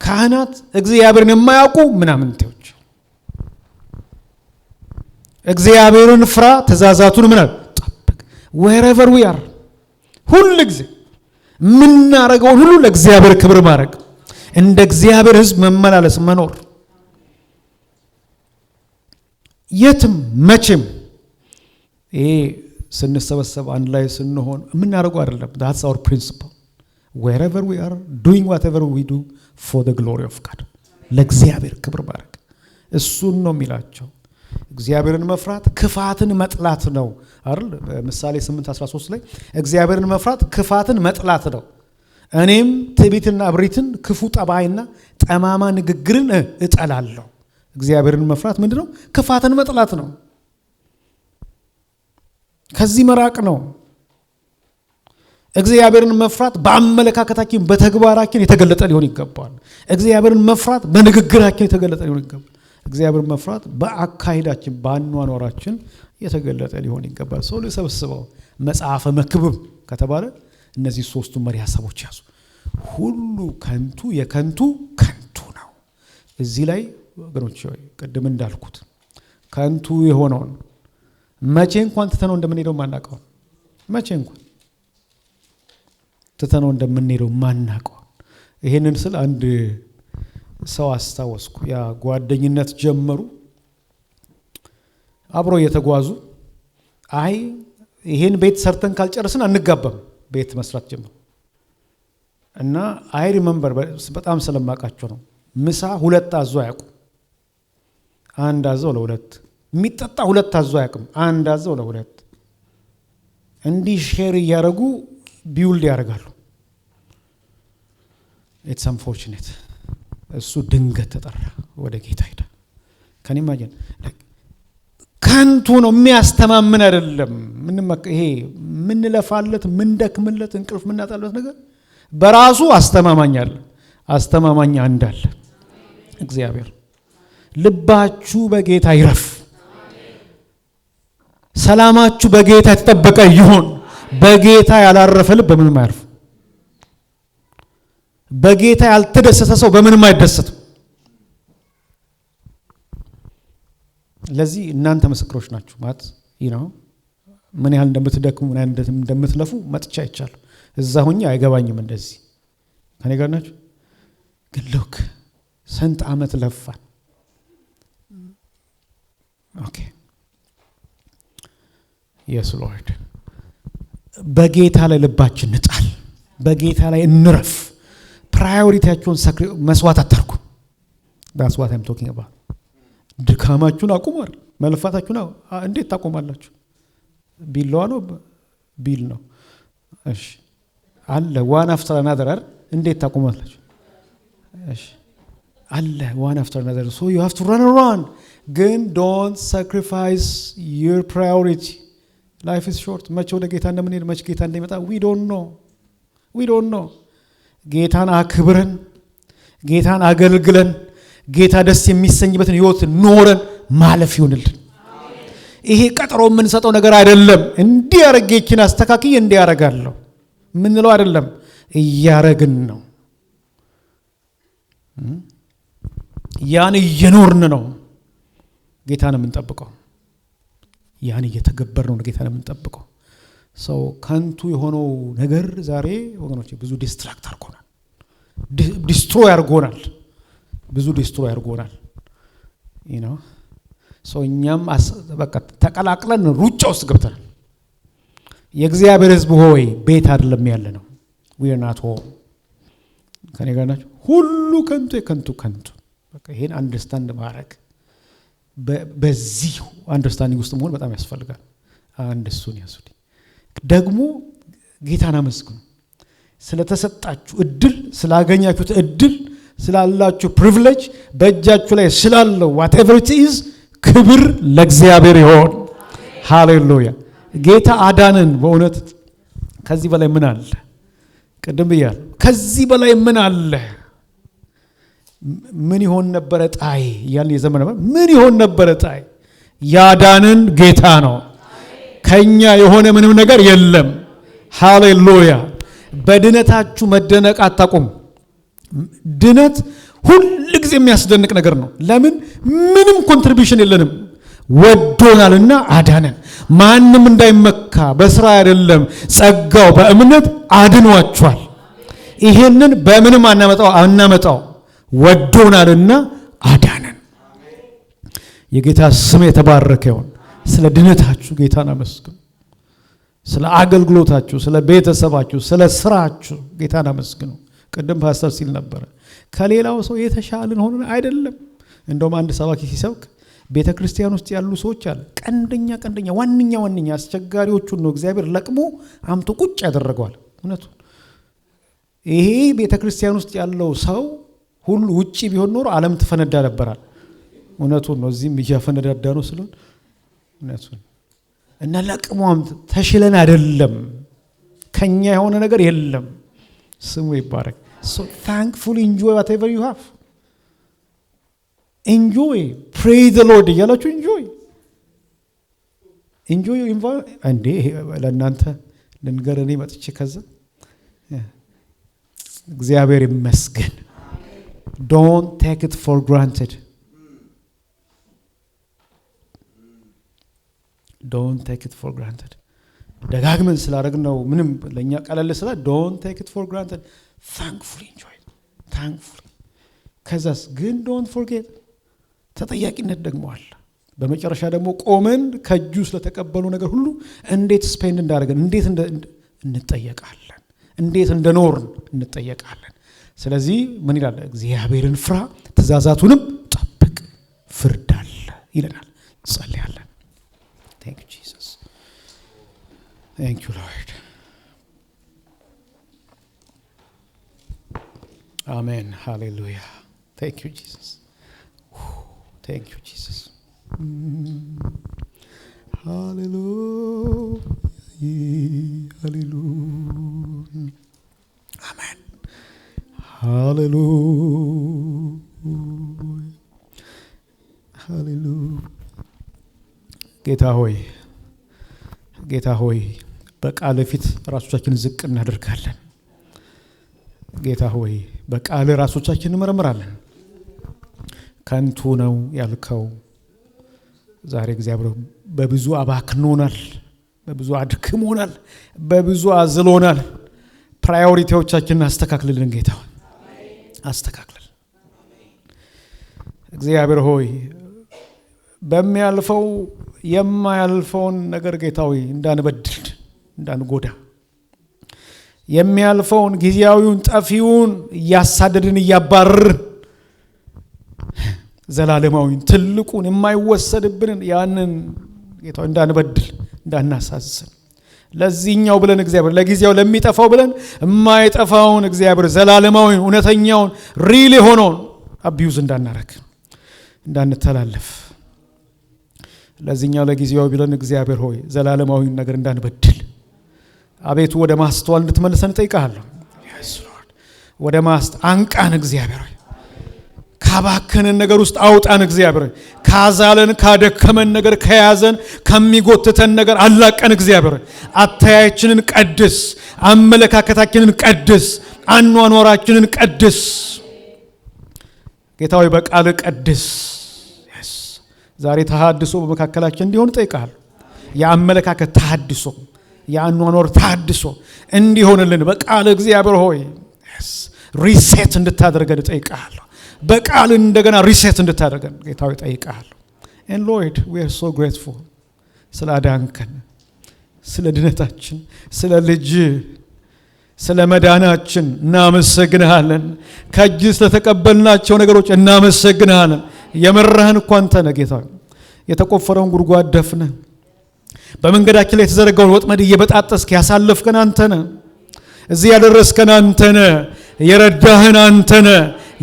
ካህናት እግዚአብሔርን የማያውቁ ምናምንቴዎች። እግዚአብሔርን ፍራ፣ ትእዛዛቱን ምን ጠብቅ። wherever we are ሁሉ ጊዜ የምናደርገውን ሁሉ ለእግዚአብሔር ክብር ማድረግ። እንደ እግዚአብሔር ሕዝብ መመላለስ መኖር የትም መቼም ይሄ ስንሰበሰብ አንድ ላይ ስንሆን የምናደርገው አይደለም። that's our principle wherever we are doing whatever we do for the glory of God ለእግዚአብሔር ክብር ማድረግ እሱን ነው የሚላቸው። እግዚአብሔርን መፍራት ክፋትን መጥላት ነው አይደል? ምሳሌ 8:13 ላይ እግዚአብሔርን መፍራት ክፋትን መጥላት ነው፣ እኔም ትዕቢትና እብሪትን ክፉ ጠባይና ጠማማ ንግግርን እጠላለሁ። እግዚአብሔርን መፍራት ምንድነው? ክፋትን መጥላት ነው። ከዚህ መራቅ ነው። እግዚአብሔርን መፍራት በአመለካከታችን በተግባራችን የተገለጠ ሊሆን ይገባል። እግዚአብሔርን መፍራት በንግግራችን የተገለጠ ሊሆን ይገባል። እግዚአብሔርን መፍራት በአካሄዳችን በአኗኗራችን የተገለጠ ሊሆን ይገባል። ሰው ለሰብስበው መጽሐፈ መክብብ ከተባለ እነዚህ ሶስቱ መሪ ሐሳቦች ያዙ። ሁሉ ከንቱ የከንቱ ከንቱ ነው። እዚህ ላይ ወገኖች ሆይ ቅድም እንዳልኩት ከንቱ የሆነውን መቼ እንኳን ትተነው እንደምንሄደው ማናቀው፣ መቼ እንኳን ትተነው እንደምንሄደው ማናቀው። ይሄንን ስለ አንድ ሰው አስታወስኩ። ያ ጓደኝነት ጀመሩ፣ አብሮ እየተጓዙ አይ ይሄን ቤት ሰርተን ካልጨረስን አንጋባም፣ ቤት መስራት ጀመሩ እና አይ ሪመምበር በጣም ስለማቃቸው ነው ምሳ 2 አዞ አያውቁም። አንድ አዘው ለሁለት፣ የሚጠጣ 2 አዞ አያውቅም። አንድ አዘው ለሁለት። እንዲህ ሼር እያደረጉ ቢውልድ ያደርጋሉ። ኢትስ አንፎርቹኔት እሱ ድንገት ተጠራ፣ ወደ ጌታ ሄደ። ከኔ ማጀን ከንቱ ነው፣ የሚያስተማምን አይደለም። ይሄ ምንለፋለት ምንደክምለት እንቅልፍ ምናጣለት ነገር በራሱ አስተማማኝ አለ። አስተማማኝ አንድ አለ፣ እግዚአብሔር። ልባችሁ በጌታ ይረፍ፣ ሰላማችሁ በጌታ የተጠበቀ ይሁን። በጌታ ያላረፈ ልብ በምንም አያርፍ። በጌታ ያልተደሰተ ሰው በምንም አይደሰትም። ለዚህ እናንተ ምስክሮች ናችሁ። ማለት ምን ያህል እንደምትደክሙ ምን ያህል እንደምትለፉ መጥቻ አይቻለሁ። እዛ ሆኜ አይገባኝም እንደዚህ። ከኔ ጋር ናችሁ። ግን ሎክ ስንት ዓመት ለፋን። ኦኬ የስ ሎርድ፣ በጌታ ላይ ልባችን ንጣል፣ በጌታ ላይ እንረፍ። ፕራዮሪቲያችሁን መስዋዕት አታርጉ። that's what I'm talking about። ድካማችሁን አቁሙ፣ መልፋታችሁን እንዴት ታቆማላችሁ? ቢልዋ ነው ቢል ነው። እሺ አለ one after another አይደል? እንዴት ታቆማላችሁ? እሺ አለ one after another, so you have to run around። ግን don't sacrifice your priority። life is short። መቼ ወደ ጌታ እንደምንሄድ መቼ ጌታ እንደሚመጣ we don't know። ጌታን አክብረን ጌታን አገልግለን ጌታ ደስ የሚሰኝበትን ህይወት ኖረን ማለፍ ይሁንልን። ይሄ ቀጠሮ የምንሰጠው ነገር አይደለም። እንዲህ ያረጋችሁን አስተካክዬ እንዲህ ያረጋለሁ ምንለው አይደለም፣ እያረግን ነው። ያን እየኖርን ነው ጌታን የምንጠብቀው። ያን እየተገበርነው ጌታን የምንጠብቀው። ሰው ከንቱ የሆነው ነገር ዛሬ ወገኖቼ ብዙ ዲስትራክት አድርጎናል፣ ዲስትሮይ አድርጎናል፣ ብዙ ዲስትሮይ አድርጎናል። ሰው እኛም በቃ ተቀላቅለን ሩጫ ውስጥ ገብተናል። የእግዚአብሔር ሕዝብ ሆይ ቤት አይደለም ያለ ነው። we are not home። ከኔ ጋር ናችሁ። ሁሉ ከንቱ የከንቱ ከንቱ። በቃ ይሄን አንደርስታንድ ማድረግ፣ በዚህ አንደርስታንዲንግ ውስጥ መሆን በጣም ያስፈልጋል። አንድ እሱን ያዙልኝ። ደግሞ ጌታን አመስግኑ ስለተሰጣችሁ እድል፣ ስላገኛችሁት እድል፣ ስላላችሁ ፕሪቪሌጅ፣ በእጃችሁ ላይ ስላለው whatever it is ክብር ለእግዚአብሔር ይሁን። ሃሌሉያ። ጌታ አዳነን። በእውነት ከዚህ በላይ ምን አለ? ቅድም ብያለሁ። ከዚህ በላይ ምን አለ? ምን ይሆን ነበረ ጣይ እያልን የዘመነ ምን ይሆን ነበረ ጣይ? ያዳነን ጌታ ነው። ከኛ የሆነ ምንም ነገር የለም። ሃሌሉያ። በድነታችሁ መደነቅ አታቁም። ድነት ሁል ጊዜ የሚያስደንቅ ነገር ነው። ለምን? ምንም ኮንትሪቢዩሽን የለንም። ወዶናልና አዳነን። ማንም እንዳይመካ በስራ አይደለም፣ ጸጋው በእምነት አድኗቸዋል። ይሄንን በምንም አናመጣው ወዶናልና አዳነን። የጌታ ስም የተባረከ ይሁን። ስለ ድነታችሁ ጌታን አመስግኑ። ስለ አገልግሎታችሁ፣ ስለ ቤተሰባችሁ፣ ስለ ስራችሁ ጌታን አመስግኑ። ቅድም ፓስተር ሲል ነበር ከሌላው ሰው የተሻለን ሆነን አይደለም። እንደውም አንድ ሰባኪ ሲሰብክ ቤተ ክርስቲያን ውስጥ ያሉ ሰዎች አለ ቀንደኛ ዋንኛ አስቸጋሪዎቹን ነው እግዚአብሔር ለቅሞ አምቶ ቁጭ ያደረገዋል። እውነቱን ይሄ ቤተ ክርስቲያን ውስጥ ያለው ሰው ሁሉ ውጪ ቢሆን ኖሮ ዓለም ትፈነዳ ነበራል። እውነቱን ነው። እዚህም እያፈነዳዳ ነው ስለሆነ እውነቱን እና ለቅሞ ተሽለን አይደለም። ከኛ የሆነ ነገር የለም። ስሙ ይባረክ። So thankfully enjoy whatever you have. Enjoy. Praise the Lord. እያላችሁ enjoy your environment. እንዴ ለእናንተ ልንገርኔ መጥቼ ከዛ እግዚአብሔር ይመስገን። Don't take it for granted. Don't take it for granted. ደጋግመን ስላደረግነው ምንም ለኛ ቀለል ስላ don't take it for granted. Thankfully enjoy it. Thankfully. ከዛስ ግን don't forget ተጠያቂነት ደግሞ አለ። በመጨረሻ ደግሞ ቆመን ከእጁ ስለተቀበሉ ነገር ሁሉ እንዴት ስፔንድ እንዳደረገን እንዴት እንጠየቃለን፣ እንዴት እንደኖርን እንጠየቃለን። ስለዚህ ምን ይላል? እግዚአብሔርን ፍራ ትእዛዛቱንም ጠብቅ ፍርድ አለ ይለናል። እንጸልያለን። Thank you Jesus. Thank you Lord. Amen. Hallelujah. Thank you Jesus. Thank you Jesus. Hallelujah. Hallelujah. Amen. Hallelujah. Hallelujah. ጌታ ሆይ በቃል ፊት ራሶቻችንን ዝቅ እናደርጋለን። ጌታ ሆይ በቃል ራሶቻችንን እንመረምራለን። ከንቱ ነው ያልከው ዛሬ እግዚአብሔር በብዙ አባክኖናል፣ በብዙ አድክሞናል፣ በብዙ አዝሎናል። ፕራዮሪቲዎቻችንን አስተካክልልን ጌታ ሆይ አስተካክልልን። እግዚአብሔር ሆይ በሚያልፈው የማያልፈውን ነገር ጌታ ሆይ እንዳንበድል እንዳንጎዳ የሚያልፈውን ጊዜያዊውን ጠፊውን እያሳደድን እያባረርን ዘላለማዊን ትልቁን የማይወሰድብንን ያንን ጌታ ሆይ እንዳንበድል እንዳናሳዝን ለዚህኛው ብለን እግዚአብሔር ለጊዜው ለሚጠፋው ብለን የማይጠፋውን እግዚአብሔር ዘላለማዊን እውነተኛውን ሪል የሆነውን አቢዩዝ እንዳናረግ እንዳንተላለፍ ለዚህኛው ለጊዜው ብለን እግዚአብሔር ሆይ ዘላለማዊን ነገር እንዳንበድል አቤቱ ወደ ማስተዋል እንድትመልሰን ጠይቃለሁ። yes lord ወደ አንቃን እግዚአብሔር ሆይ ካባከነን ነገር ውስጥ አውጣን እግዚአብሔር ሆይ ካዛለን ካደከመን ነገር ከያዘን ከሚጎትተን ነገር አላቀን እግዚአብሔር ሆይ አተያያችንን ቀድስ፣ አመለካከታችንን ቀድስ፣ አኗኗራችንን ቀድስ ጌታ ሆይ በቃል ቀድስ። yes ዛሬ ተሐድሶ በመካከላችን እንዲሆን ጠይቃለሁ። የአመለካከት ተሐድሶ ያኗኗር ተሐድሶ እንዲሆንልን በቃል እግዚአብሔር ሆይ ሪሴት እንድታደርገን ጠይቃለሁ። በቃል እንደገና ሪሴት እንድታደርገን ጌታ ሆይ ጠይቃለሁ። and lord we are so grateful ስለ አዳንከን፣ ስለ ድነታችን፣ ስለ ልጅ ስለ መዳናችን እናመሰግንሃለን። ከእጅ ስለተቀበልናቸው ነገሮች እናመሰግንሃለን። የመራህን እኮ አንተ ነህ ጌታ። የተቆፈረውን ጉድጓድ ደፍነህ በመንገዳችን ላይ የተዘረጋውን ወጥመድ እየበጣጠስክ ያሳለፍከን አንተ ነህ። እዚህ ያደረስከን አንተ ነህ። የረዳህን አንተ ነህ።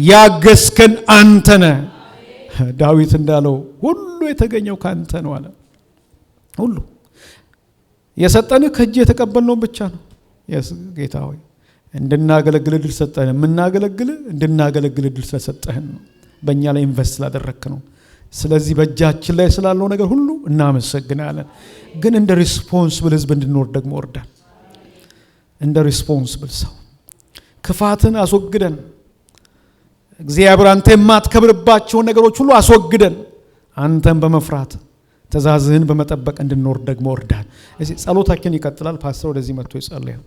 ያገዝከን አንተ ነህ። ዳዊት እንዳለው ሁሉ የተገኘው ካንተ ነው አለ። ሁሉ የሰጠን ከእጅ የተቀበልነው ብቻ ነው። ጌታ ሆይ እንድናገለግል ድል ሰጠን። የምናገለግል እንድናገለግል ድል ስለሰጠህን ነው። በእኛ ላይ ኢንቨስት ስላደረክ ነው። ስለዚህ በእጃችን ላይ ስላለው ነገር ሁሉ እናመሰግናለን። ግን እንደ ሪስፖንስብል ህዝብ እንድንኖር ደግሞ እርዳን። እንደ ሪስፖንስብል ሰው ክፋትን አስወግደን እግዚአብሔር አንተ የማትከብርባቸውን ነገሮች ሁሉ አስወግደን አንተን በመፍራት ትእዛዝህን በመጠበቅ እንድንኖር ደግሞ እርዳን። እዚህ ጸሎታችን ይቀጥላል። ፓስተር ወደዚህ መጥቶ ይጸልያል።